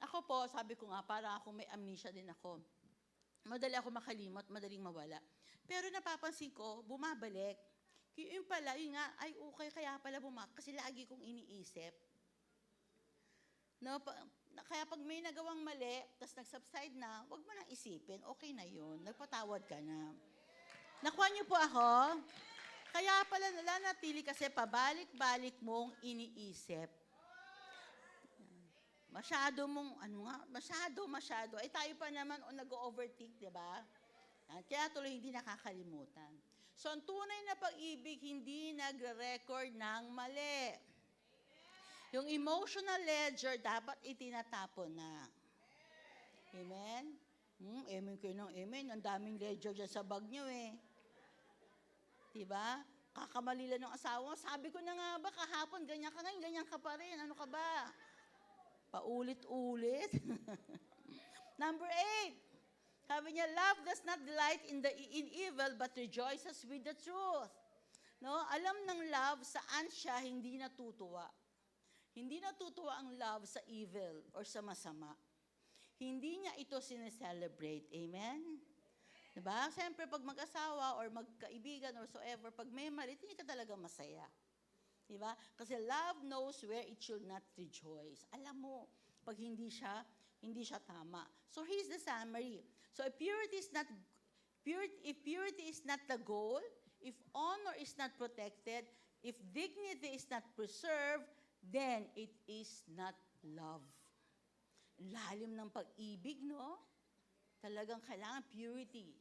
Ako po, sabi ko nga, para akong may amnesia din ako. Madali ako makalimot, madaling mawala. Pero napapansin ko, bumabalik. Yung pala, yun nga, ay okay, kaya pala kasi lagi kong iniisip. No, kaya pag may nagawang mali, tapos nag-subside na, wag mo nang isipin, okay na yun, nagpatawad ka na. Nakuha niyo po ako? Kaya pala nalanatili kasi pabalik-balik mong iniisip. Masyado. Ay tayo pa naman nag-overthink, di ba? Kaya tuloy hindi nakakalimutan. So, ang tunay na pag-ibig, hindi nagre-record ng mali. Yung emotional ledger, dapat itinatapon na. Amen? Amen kayo ng amen. Ang daming ledger dyan sa bag nyo eh. Diba? Kakamali lang ng asawa mo. Sabi ko na nga ba, kahapon, ganyan ka ngayon, ganyan ka pa rin. Ano ka ba? Paulit-ulit. Number 8. Sabi niya, love does not delight in evil, but rejoices with the truth. No? Alam ng love, saan siya hindi natutuwa. Hindi natutuwa ang love sa evil or sa masama. Hindi niya ito sineselebrate. Amen? Diba? Siyempre, pag mag-asawa or magkaibigan or so ever, pag may mali, hindi ka talaga masaya. Diba? Kasi love knows where it should not rejoice. Alam mo, pag hindi siya tama. So here's the summary. So if purity is not the goal, if honor is not protected, if dignity is not preserved, then it is not love. Lalim ng pag-ibig, no? Talagang kailangan purity.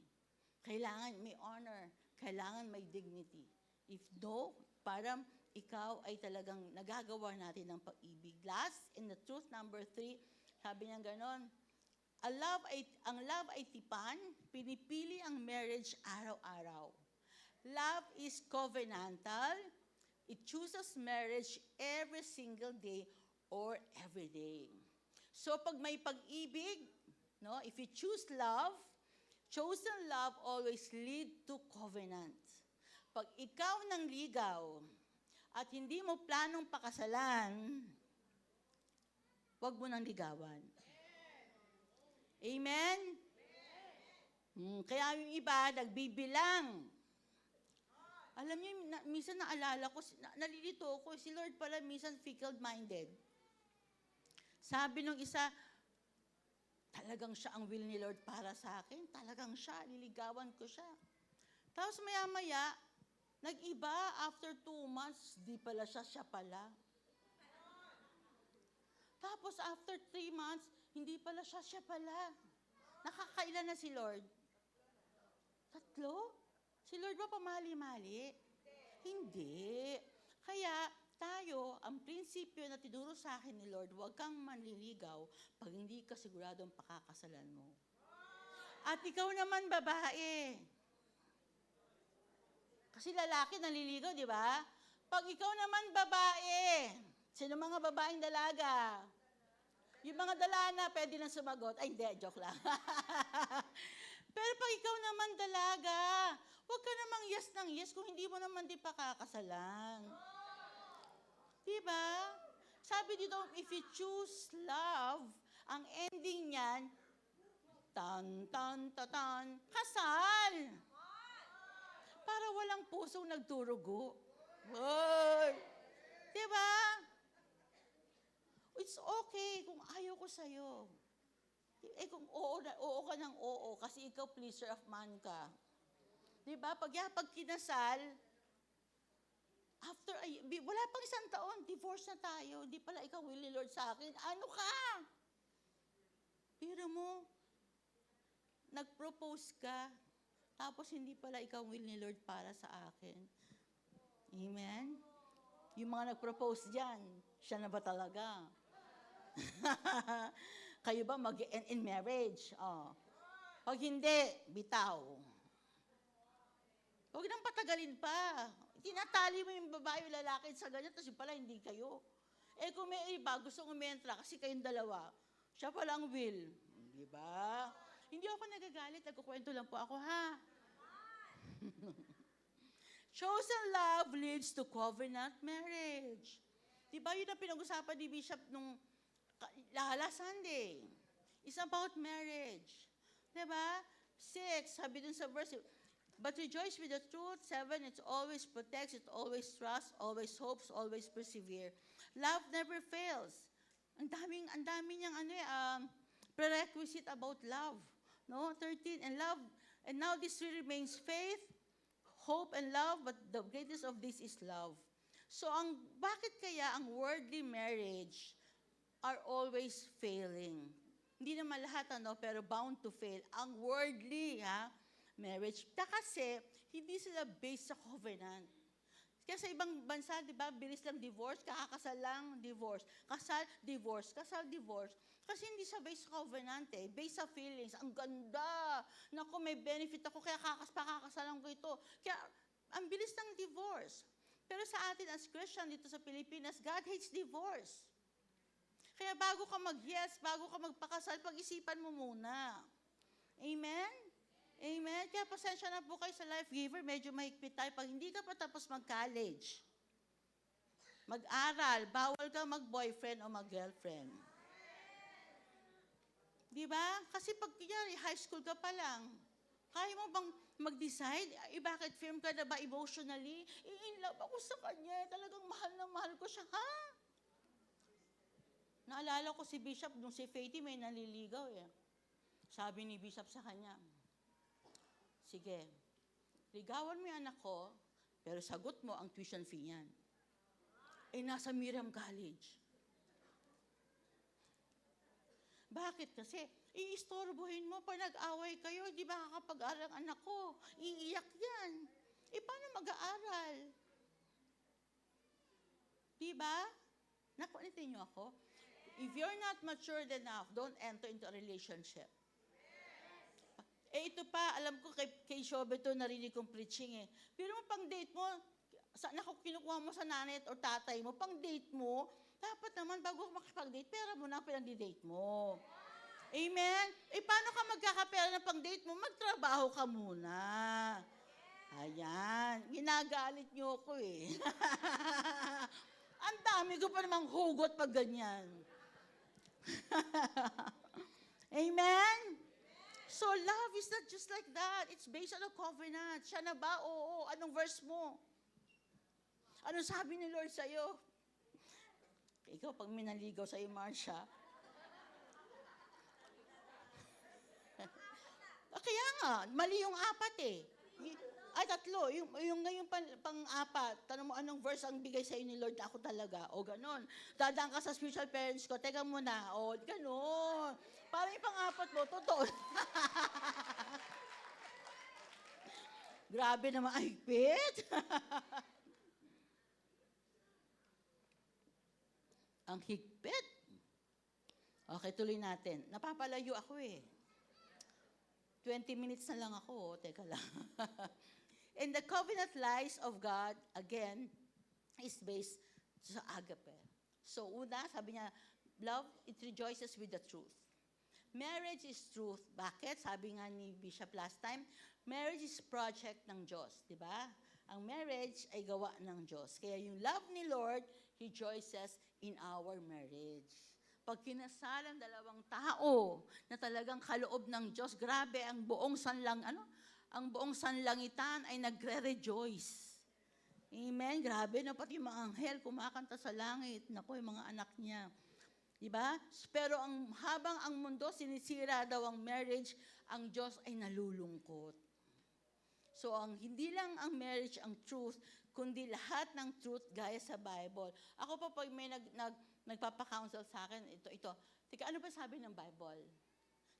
Kailangan may honor. Kailangan may dignity. If no, parang ikaw ay talagang nagagawa natin ng pag-ibig. Last, in the truth number 3, sabi niya ganon, ang love ay tipan, pinipili ang marriage araw-araw. Love is covenantal. It chooses marriage every single day or every day. So pag may pag-ibig, no, if you choose love, chosen love always lead to covenant. Pag ikaw nang ligaw at hindi mo planong pakasalan, wag mo nang ligawan. Amen? Kaya yung iba, nagbibilang. Alam niyo, minsan naalala ko, nalilito ko, si Lord pala minsan fickle-minded. Sabi nung isa, talagang siya ang will ni Lord para sa akin. Talagang siya, liligawan ko siya. Tapos maya-maya, nag-iba, after 2 months, di pala siya pala. Tapos after 3 months, hindi pala siya pala. Nakakailan na si Lord? 3? Si Lord ba pamali-mali? Hindi. Kaya tayo, ang prinsipyo na tinuro sa akin ni Lord, huwag kang manliligaw pag hindi ka sigurado ang pakakasalan mo. At ikaw naman, babae. Kasi lalaki naliligaw, di ba? Pag ikaw naman, babae, sino mga babaeng dalaga? Yung mga dalana, pwede lang sumagot. Ay, hindi, joke lang. Pero pag ikaw naman dalaga, huwag ka namang yes ng yes kung hindi mo naman di pakakasalan. Diba? Sabi dito, if you choose love, ang ending niyan, kasal. Para walang pusong nagturugo. Boy! Diba? It's okay kung ayaw ko sa'yo. Kung oo ka ng oo, kasi ikaw pleaser of man ka. Diba? Pag kinasal, After, wala pang 1 taon, divorce na tayo. Hindi pala ikaw will ni Lord sa akin. Ano ka? Pero mo, nag-propose ka, tapos hindi pala ikaw will ni Lord para sa akin. Amen? Yung mga nag-propose dyan, siya na ba talaga? Kayo ba mag-end in marriage? Oh. Pag hindi, bitaw. Huwag nang patagalin pa. Tinatali mo yung babae o lalaki sa ganyan, tapos yung pala hindi kayo. Eh kung may iba, gusto umentra kasi kayong dalawa, siya pala ang will. Di ba? Hindi ako nagagalit, nagkukwento lang po ako, ha? Chosen love leads to covenant marriage. Di ba yun ang pinag-usapan ni Bishop nung last Sunday? It's about marriage. Di ba? 6, sabi dun sa verse, but rejoice with the truth. 7, it always protects, it always trusts, always hopes, always persevere. Love never fails. Ang dami niyang prerequisite about love. No? 13, and now this remains faith, hope, and love, but the greatest of this is love. So, bakit kaya ang worldly marriage are always failing? Hindi naman lahat, pero bound to fail. Ang worldly, marriage. Kasi, hindi sila based sa covenant. Kasi sa ibang bansa, di ba, bilis lang divorce, kakakasal lang, divorce. Kasal, divorce. Kasal, divorce. Kasi hindi sa based sa covenant based sa feelings. Ang ganda. Naku, may benefit ako, kaya pakakasalan ko ito. Kaya, ang bilis ng divorce. Pero sa atin as Christian dito sa Pilipinas, God hates divorce. Kaya bago ka mag-yes, bago ka magpakasal, pag-isipan mo muna. Amen? Amen? Kaya pasensya na po kayo sa life giver, medyo mahigpit tayo. Pag hindi ka pa tapos mag-college, mag-aral, bawal ka mag-boyfriend o mag-girlfriend. Di ba? Kasi pag high school ka pa lang, kaya mo bang mag-decide, bakit firm ka na ba emotionally? In love ako sa kanya, talagang mahal na mahal ko siya, ha? Naalala ko si Bishop, nung si Faithy may naliligaw Sabi ni Bishop sa kanya, sige, ligawan mo yung anak ko, pero sagot mo ang tuition fee niyan. Nasa Miriam College. Bakit? Kasi, iistorbohin mo pag nag-away kayo, di ba kakapag-aral ang anak ko? Iiyak yan. Paano mag-aaral? Di ba? Nakulitin niyo ako? If you're not matured enough, don't enter into a relationship. Ito pa, alam ko kay Shobe to narinig kong preaching Pero pang date mo, kinukuha mo sa nanay o tatay mo, pang date mo, dapat naman bago ka makipag-date, pera mo na ang pinag-date mo. Amen? Paano ka magkakapera na pang date mo? Magtrabaho ka muna. Ayan. Ginagalit niyo ako Ang dami ko pa namang hugot pag ganyan. Amen? So love is not just like that. It's based on a covenant. Siya na ba? Oo. Anong verse mo? Anong sabi ni Lord sa'yo? Ikaw, pag minaligaw sa'yo, Marsha. Kaya nga, mali yung 4 Ay, 3. Yung ngayon pang-4, tanong mo anong verse ang bigay sa'yo ni Lord na ako talaga. O, ganon. Dadaan ka sa spiritual parents ko, teka muna. O, ganon. Parang yung pang-4 mo, totoo. Grabe naman, ay, higpit. Ang higpit. Okay, tuloy natin. Napapalayo ako 20 minutes na lang ako. Teka lang. And the covenant lies of God, again, is based sa agape. So, una, sabi niya, love, it rejoices with the truth. Marriage is truth. Bakit? Sabi nga ni Bishop last time, marriage is project ng Diyos. Diba? Ang marriage ay gawa ng Diyos. Kaya yung love ni Lord, rejoices in our marriage. Pag kinasal ang dalawang tao na talagang kaloob ng Diyos, grabe, ang buong sanlangitan ay nagre-rejoice. Amen? Grabe na pati yung mga anghel kumakanta sa langit. Naku, yung mga anak niya. Diba? Pero habang ang mundo sinisira daw ang marriage, ang Diyos ay nalulungkot. So, hindi lang ang marriage ang truth, kundi lahat ng truth gaya sa Bible. Ako pa pag may nagpapa-counsel sa akin, ito. Tika, ano ba sabi ng Bible?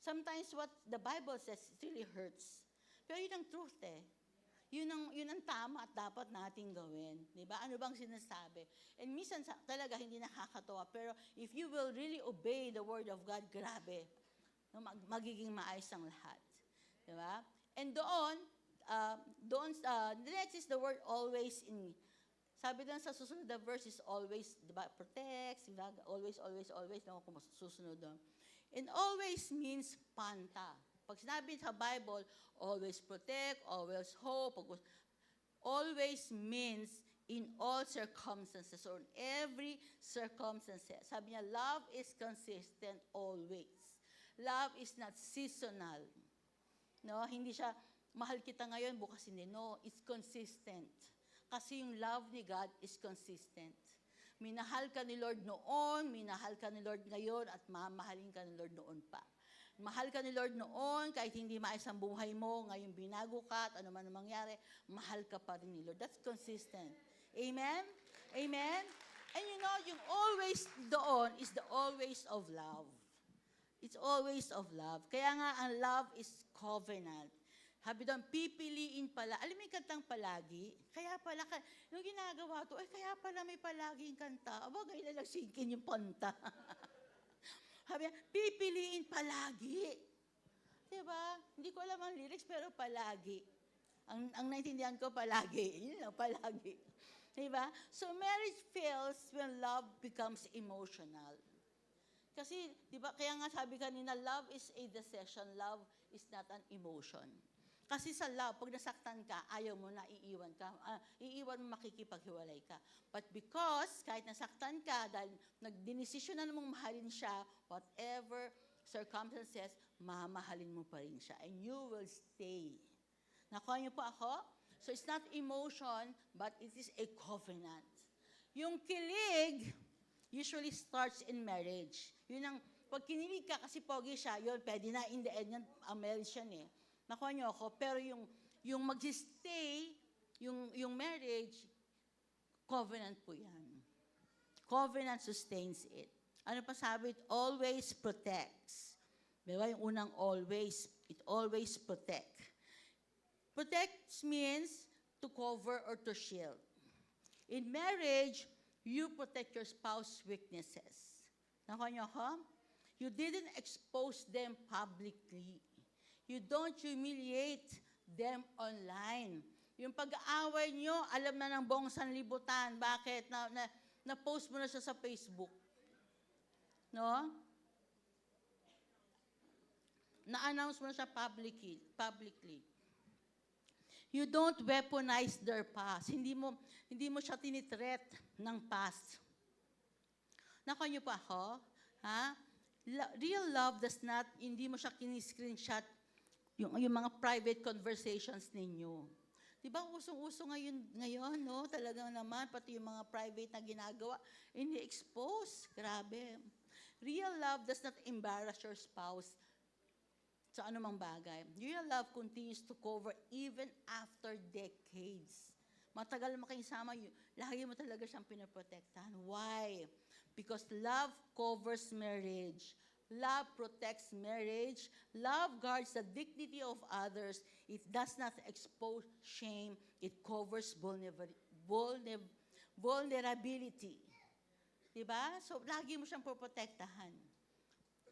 Sometimes what the Bible says really hurts. Pero yun ang truth eh. Yun ang tama at dapat nating gawin. Di ba? Ano bang sinasabi? And minsan talaga hindi nakakatawa. Pero if you will really obey the word of God, grabe. No, magiging maayos ang lahat. Di ba? And the next is the word always in. Sabi doon sa susunod na verse is always, di ba? Protects, di ba? Always, always, always. Naku, kung susunod doon. And always means panta. Pag sinabi sa Bible, always protect, always hope, always means in all circumstances or in every circumstances. Sabi niya, love is consistent always. Love is not seasonal. No, hindi siya, mahal kita ngayon, bukas hindi. No, it's consistent. Kasi yung love ni God is consistent. Minahal ka ni Lord noon, minahal ka ni Lord ngayon, at mamahalin ka ni Lord noon pa. Mahal ka ni Lord noon, kahit hindi maayos ang buhay mo, ngayon binago ka, at ano man ang mangyari, mahal ka pa rin ni Lord. That's consistent. Amen? Amen? And you know, yung always doon is the always of love. It's always of love. Kaya nga, ang love is covenant. Sabi doon, pipiliin pala. Alam mo yung kantang palagi? Kaya pala, nung ginagawa to, kaya pala may palaging kanta. Aba, ngayon na nagsinkin yung panta. Sabi niya, pipiliin palagi. Diba? Hindi ko alam ang lyrics, pero palagi. Ang naintindihan ko, palagi. Yun lang, palagi. Diba? So, marriage fails when love becomes emotional. Kasi, di ba, kaya nga sabi kanina, love is a decision, love is not an emotion. Kasi sa love, pag nasaktan ka, ayaw mo na, iiwan ka. Iiwan mo, makikipaghiwalay ka. But because, kahit nasaktan ka, dahil nagdinesisyonan mong mahalin siya, whatever circumstances, mamahalin mo pa rin siya. And you will stay. Nakuha niyo po ako? So it's not emotion, but it is a covenant. Yung kilig, usually starts in marriage. Yun ang, pag kinilig ka kasi pogi siya, yun, pwede na, in the end, yan, ang marriage yan eh. Nakuha niyo ako, pero yung mag-stay, yung marriage, covenant po yan. Covenant sustains it. Ano pa sabi? It always protects. Diba? Yung unang always, it always protect. Protects means to cover or to shield. In marriage, you protect your spouse's weaknesses. Nakuha niyo ako? You didn't expose them publicly. You don't humiliate them online. Yung pag-aaway nyo, alam na ng buong sanlibutan. Bakit? Na-post mo na siya sa Facebook. No? Na-announce mo na siya publicly. You don't weaponize their past. Hindi mo siya tinitreat ng past. Nakuha niyo pa ako? Ha? Real love does not, hindi mo siya kini-screenshot yung mga private conversations ninyo. Di ba, usong-uso ngayon, no? Talagang naman, pati yung mga private na ginagawa, ini-expose. Grabe. Real love does not embarrass your spouse sa anumang bagay. Real love continues to cover even after decades. Matagal mo kayong sama, lagi mo talaga siyang pinaprotektahan. Why? Because love covers marriage. Love protects marriage. Love guards the dignity of others. It does not expose shame. It covers vulnerability. Diba? So, lagi mo siyang poprotektahan.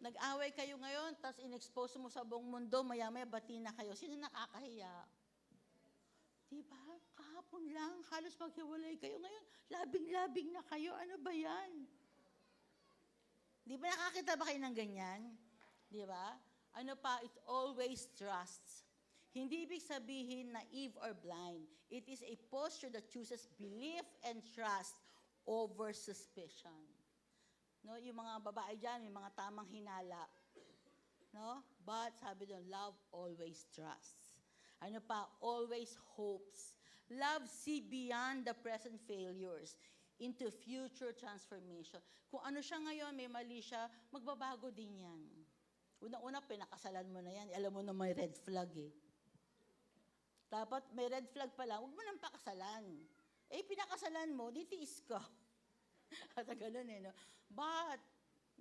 Nag-away kayo ngayon, tapos in-expose mo sa buong mundo, maya-maya bati na kayo. Sino nakakahiya? Diba? Kahapon lang, halos maghiwalay kayo. Ngayon, labing-labing na kayo. Ano ba yan? Di ba nakakita ba kayo ng ganyan? Di ba? Ano pa? It always trusts. Hindi ibig sabihin naive or blind. It is a posture that chooses belief and trust over suspicion. No, yung mga babae dyan, may mga tamang hinala. No? But sabi doon, love always trusts. Ano pa? Always hopes. Love see beyond the present failures into future transformation. Kung ano siya ngayon, may mali siya, magbabago din yan. Una-una, pinakasalan mo na yan. Alam mo na may red flag eh. Dapat may red flag pa lang, huwag mo nang pakasalan. Eh, pinakasalan mo, di tiis ka. At ganun no. But,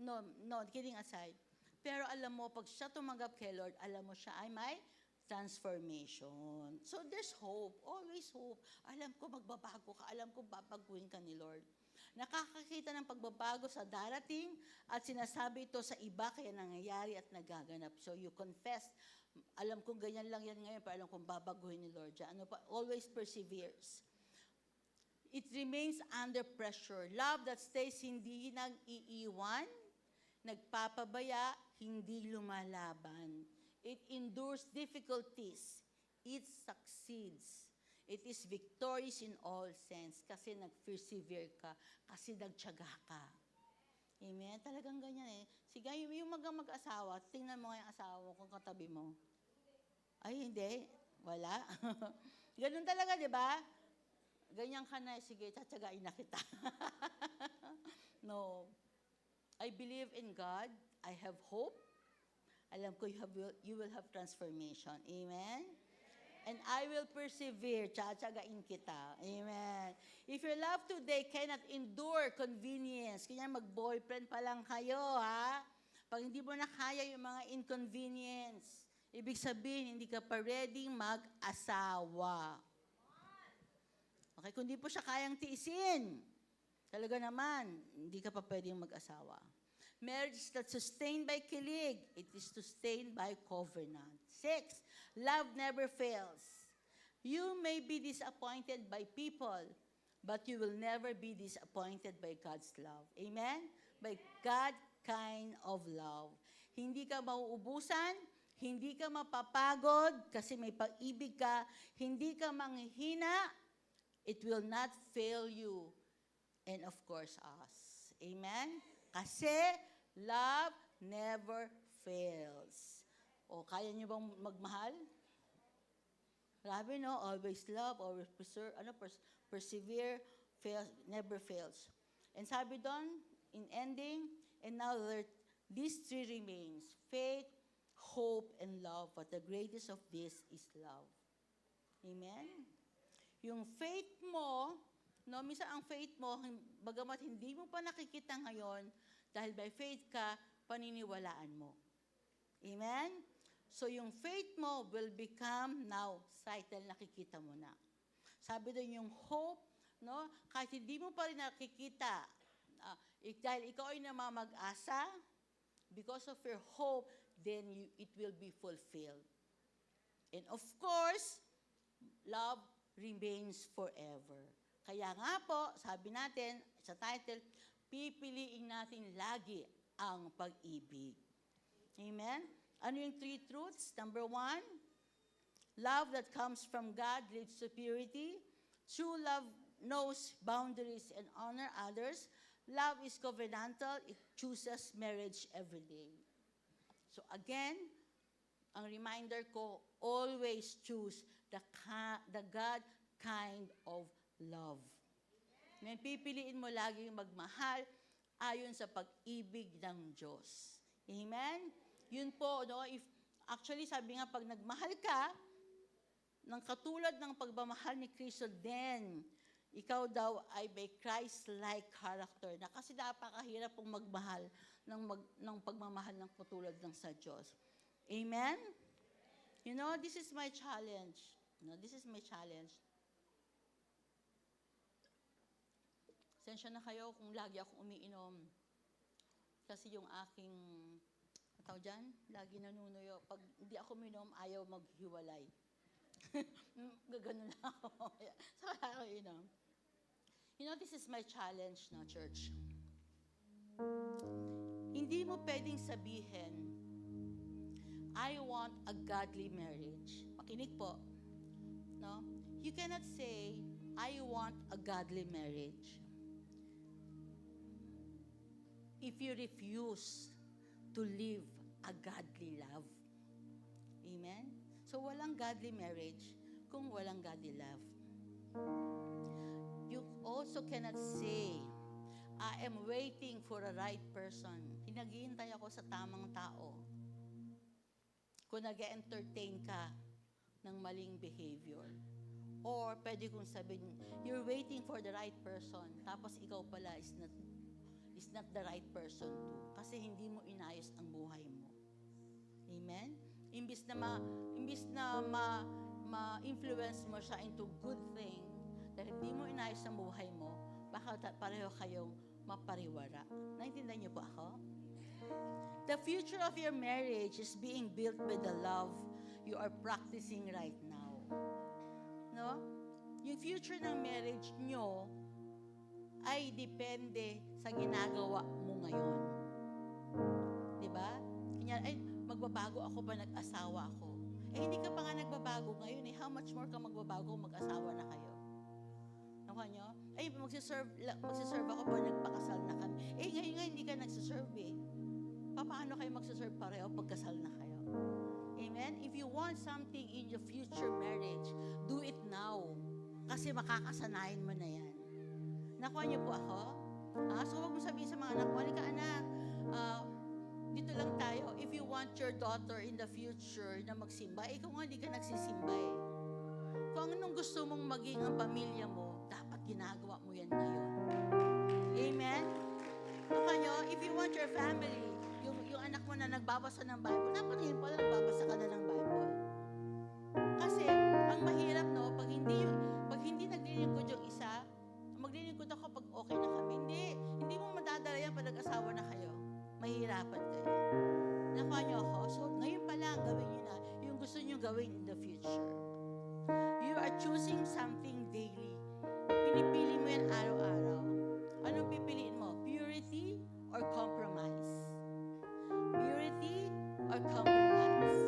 no, kidding aside. Pero alam mo, pag siya tumanggap kay Lord, alam mo siya ay may transformation. So there's hope, always hope. Alam ko magbabago ka, alam ko babaguhin ka ni Lord. Nakakakita ng pagbabago sa darating at sinasabi ito sa iba kaya nangyayari at nagaganap. So you confess, alam kong ganyan lang yan ngayon, pero alam kong babaguhin ni Lord. Ano pa? Always perseveres. It remains under pressure. Love that stays hindi nag-iiwan, nagpapabaya, hindi lumalaban. It endures difficulties. It succeeds. It is victorious in all sense kasi nag-persevere ka, kasi nagtiyaga ka. Amen? Talagang ganyan Sige, yung mag-asawa, tingnan mo nga yung asawa mo kung katabi mo. Ay, hindi. Wala. Ganun talaga, di ba? Ganyan ka na, sige, tatsagain na kita. No. I believe in God. I have hope. Alam ko you will have transformation. Amen? And I will persevere. Tsatsagain kita. Amen. If your love today cannot endure convenience, kanya mag-boyfriend pa lang kayo, ha? Pag hindi mo na kaya yung mga inconvenience, ibig sabihin, hindi ka pa ready mag-asawa. Okay, kung di po siya kayang tiisin, talaga naman, hindi ka pa pwedeng mag-asawa. Marriage that's sustained by kilig, it is sustained by covenant. 6, love never fails. You may be disappointed by people, but you will never be disappointed by God's love. Amen? By God kind of love. Hindi ka mauubusan, hindi ka mapapagod kasi may pag-ibig ka, hindi ka manghihina, it will not fail you, and of course us. Amen? Kasi love never fails. O, kaya niyo bang magmahal? Grabe, no? Always love, always persevere, never fails. And sabi doon, in ending, and now these three remains, faith, hope, and love. But the greatest of this is love. Amen? Yung faith mo, no, minsan ang faith mo, bagamat hindi mo pa nakikita ngayon, dahil by faith ka, paniniwalaan mo. Amen? So yung faith mo will become now sight dahil nakikita mo na. Sabi doon yung hope, no, kahit hindi mo pa rin nakikita, dahil ikaw ay namamag-asa, because of your hope, then it will be fulfilled. And of course, love remains forever. Kaya nga po, sabi natin sa title, pipiliin natin lagi ang pag-ibig. Amen? Ano yung 3 truths? Number 1, love that comes from God leads to purity. True love knows boundaries and honor others. Love is covenantal. It chooses marriage every day. So again, ang reminder ko, always choose the God kind of love. Ngayon, pipiliin mo lagi yung magmahal ayon sa pag-ibig ng Diyos. Amen? Yun po, no? Actually, sabi nga, pag nagmahal ka, ng katulad ng pagmamahal ni Kristo, then, ikaw daw ay may Christ-like character na kasi napakahirap pong magmahal ng pagmamahal ng katulad ng sa Diyos. Amen? You know, this is my challenge. This is my challenge. Sensya na kayo kung lagi akong umiinom. Kasi yung aking, tawag dyan, lagi nanunuyo. Pag hindi ako uminom, ayaw maghiwalay. Gaganon lang ako. So, ako inom. You know, this is my challenge, no, church. Hindi mo pwedeng sabihin, I want a godly marriage. Makinig po. No? You cannot say, I want a godly marriage. If you refuse to live a godly love. Amen? So, walang godly marriage kung walang godly love. You also cannot say, I am waiting for a right person. Hinaghihintay ako sa tamang tao. Kung nag-entertain ka, ng maling behavior. Or pwede kong sabihin, you're waiting for the right person, tapos ikaw pala is not the right person too. Kasi hindi mo inayos ang buhay mo. Amen? Imbis na ma-influence mo siya into good thing, dahil hindi mo inayos ang buhay mo, baka pareho kayong mapariwara. Naintindihan niyo po ako? The future of your marriage is being built with the love you are practicing right now. No? Yung future ng marriage nyo ay depende sa ginagawa mo ngayon. Diba? Kanya, ay, magbabago ako ba nag-asawa ako? Eh, hindi ka pa nga nagbabago ngayon eh. How much more ka magbabago kung mag-asawa na kayo? Nakuha nyo? Ay, magsiserve ako ba nagpakasal na kami? Eh, ngayon nga hindi ka nagsiserve eh. Paano kayo magsiserve pareho pagkasal na kayo? Amen? If you want something in your future marriage, do it now. Kasi makakasanayan mo na yan. Nakuha niyo po ako? So huwag mo sabihin sa mga anak mo, halika anak, dito lang tayo. If you want your daughter in the future na magsimba, ikaw nga hindi ka nagsisimba eh. Kung anong gusto mong maging ang pamilya mo, dapat ginagawa mo yan ngayon. Amen? Nakuha niyo, if you want your family, yung anak mo na nagbabasa ng Bible, dapat ngayon pala nagbabasa ka na ng Bible. Kasi, ang mahirap, no, pag hindi naglilingkod yung isa, maglilingkod ako pag okay na kami. Hindi mo madadala yan pag nag-asawa na kayo. Mahihirapan kayo. Nakuha niyo ako? So, ngayon pa lang, gawin niyo na yung gusto niyo gawin in the future. You are choosing something daily. Pinipili mo yan araw-araw. Anong pipiliin mo? Purity or compromise? Purity or compromise?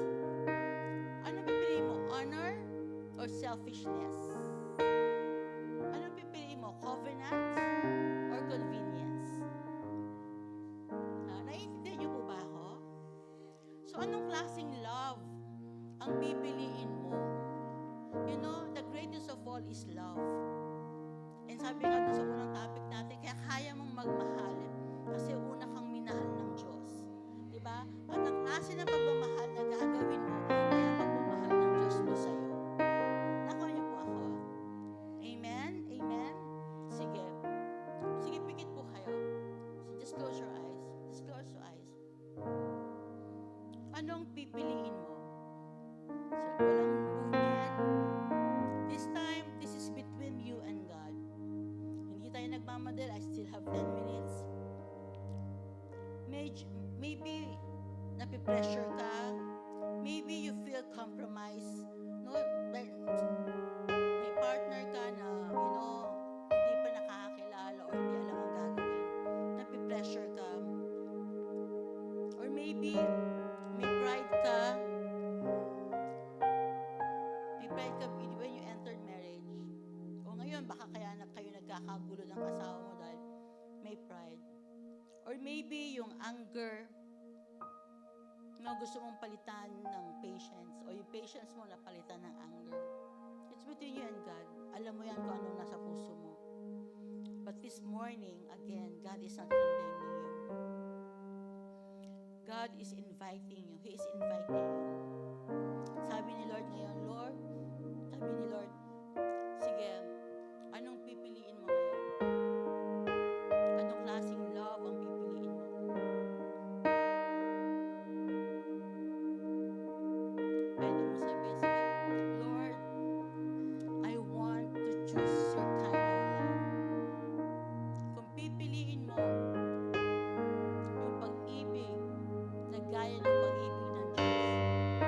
Anong pipiliin mo? Honor or selfishness? Anong pipiliin mo? Covenant or convenience? Naiintindihan niyo po ba ako? So, anong klaseng love ang pipiliin mo? You know, the greatest of all is love. And sabi nga doon sa unang topic natin, kaya kaya mong magmahal kasi una kang minahal ng Diyos. Diba? At ang klase ng pagmamahal na gagawin mo, ay ang pagmamahal ng Diyos mo sa'yo. Nakuha niyo po ako? Amen? Amen? Sige. Sige, pikit po kayo. So just close your eyes. Just close your eyes. Anong pipiliin mo? So, walang movement. This time, this is between you and God. Hindi tayo nagmamadali. I still have 10 minutes. Maybe napipressure ka. Maybe you feel compromised. No, may partner ka na, hindi pa nakakakilala or hindi alam ang gagawin. Napipressure ka. Or maybe may pride ka. May pride ka when you entered marriage. O ngayon, baka kaya kayo nagkakagulo ng asawa mo dahil may pride. Or maybe yung anger, gusto mong palitan ng patience, o yung patience mo napalitan ng anger. It's between you and God. Alam mo yan kung anong nasa puso mo. But this morning, again, God is not condemning you. God is inviting you. He is inviting you. Sabi ni Lord ngayon, sige, anong pipiliin mo ngayon? Anong klaseng love ang pipiliin mo? Pwede mo sabihin, sige, Lord, I want to choose your kind of love. Kung pipiliin mo yung pag-ibig na gaya ng pag-ibig ng Diyos,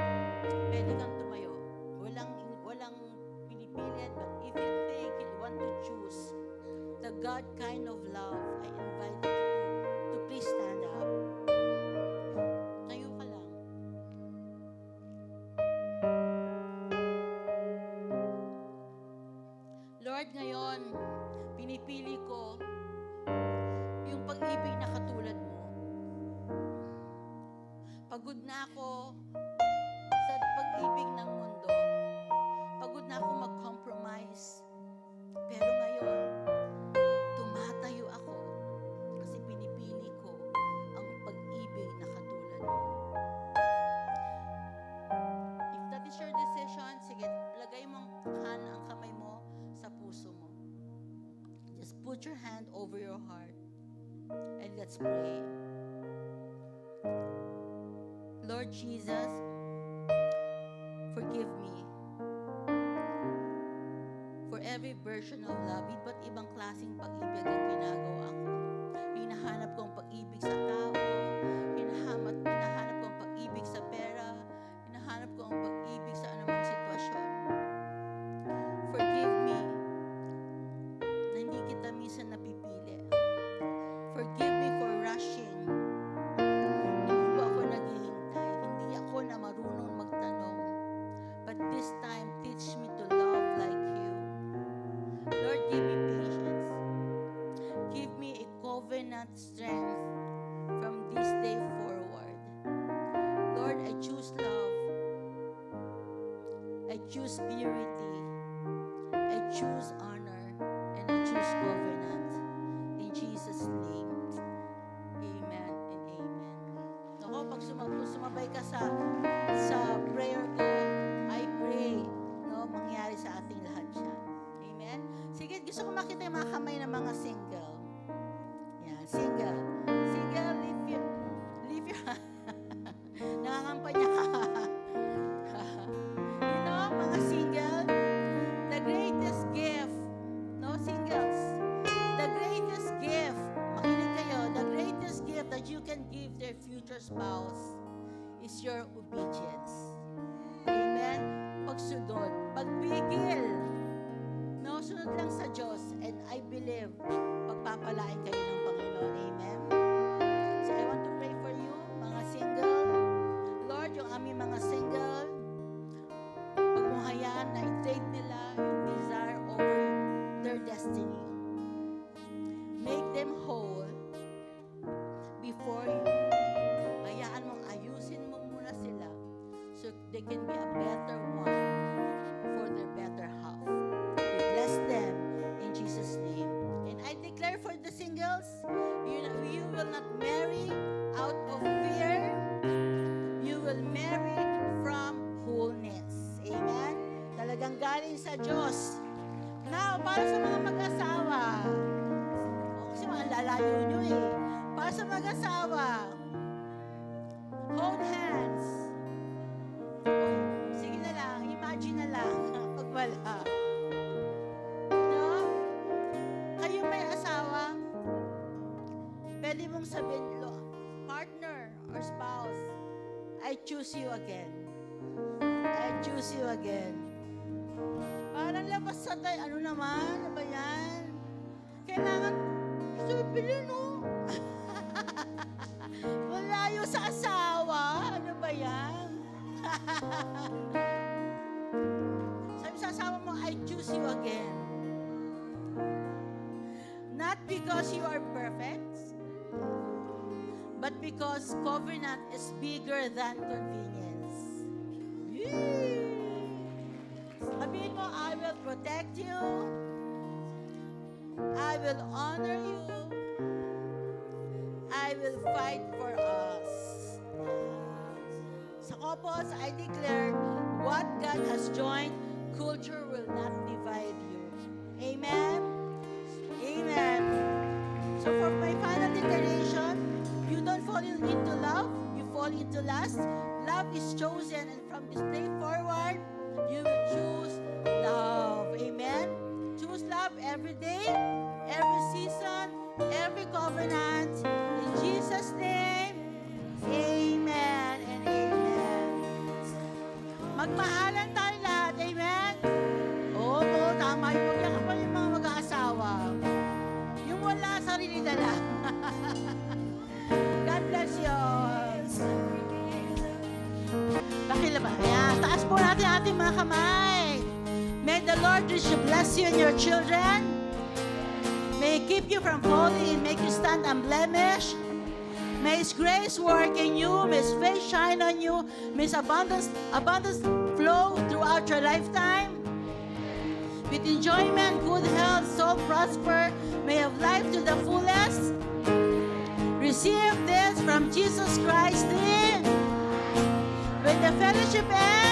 put your hand over your heart and let's pray. Lord Jesus, forgive me for every version of love. Iba't ibang klaseng pag-ibig ang ginagawa ko. Hinahanap ko ang pag-ibig sa tao. Hinahanap ko ang pag-ibig sa pera. Hinahanap ko ang pag-ibig sa anumang sitwasyon. Forgive me na hindi kita minsan napipili. Forgive me for rushing. Hindi po ako naghihintay. Hindi ako na marunong magtanong. But this time, teach me to love like you. Lord, give me patience. Give me a covenant strength from this day forward. Lord, I choose love. I choose purity. I choose honor. And I choose covenant. In Jesus' name. Amen and amen. Ako, pag sumabay ka sa prayer ko, I pray, no, mangyari sa ating lahat siya. Amen? Sige, gusto ko makita yung mga kamay ng mga single. Yan, single. Single, leave your nangangampanya ka. You know, mga single, the greatest gift, no, singles, the greatest gift, makinig kayo, the greatest gift that you can give their future spouse is your obedience. Amen? Pagsunod, pagpigil. No, sunod lang sa Diyos. And I believe, pagpapalain kayo ng Panginoon. Amen? So I want to pray for you, mga single. Lord, yung aming mga single, pag mo hayaan na i-trade nila yung desire over their destiny. Make them whole before you. Hayaan mong ayusin mo muna sila so they can be a better one for their better half. We bless them in Jesus' name. And I declare for the singles, you will not marry out of fear. You will marry from wholeness. Amen? Talagang galing sa Diyos. Now, para sa mga mag-asawa, kasi mga lalayo nyo eh. Para sa mag-asawa, hold hands. Sige na lang, imagine na lang. Pag wala. No? Kayo may asawa, pwede mong sabihin, partner or spouse, I choose you again. I choose you again. Parang labas sa tayo, ano naman? Ano ba yan? Kailangan, gusto mo bilhin, no? Malayo sa asawa. Ano ba yan? Sabi sa asawa mo, I choose you again. Not because you are perfect, but because covenant is bigger than convenience. Sabihin mo, I will protect you. I will honor you. I will fight for us. Sa couples, I declare, what God has joined, culture will not divide you. Amen? Amen. So for my final declaration, you don't fall into love, you fall into lust. Love is chosen, and from this day forward, you will choose love. Amen? Choose love every day, every season, every covenant. In Jesus' name, amen and amen. Magmahalan tayo lahat. Amen? Oo, tama yung magyakapan yung mga mag-aasawa. Yung wala sarili dala. God bless you all. Bakit ba? Ayan, taas po natin ating mga kamay. May the Lord richly bless you and your children. May He keep you from falling and make you stand unblemished. May His grace work in you. May His face shine on you. May His abundance flow throughout your lifetime. With enjoyment, good health, soul prosper. May you have life to the fullest. Receive this from Jesus Christ. With the fellowship and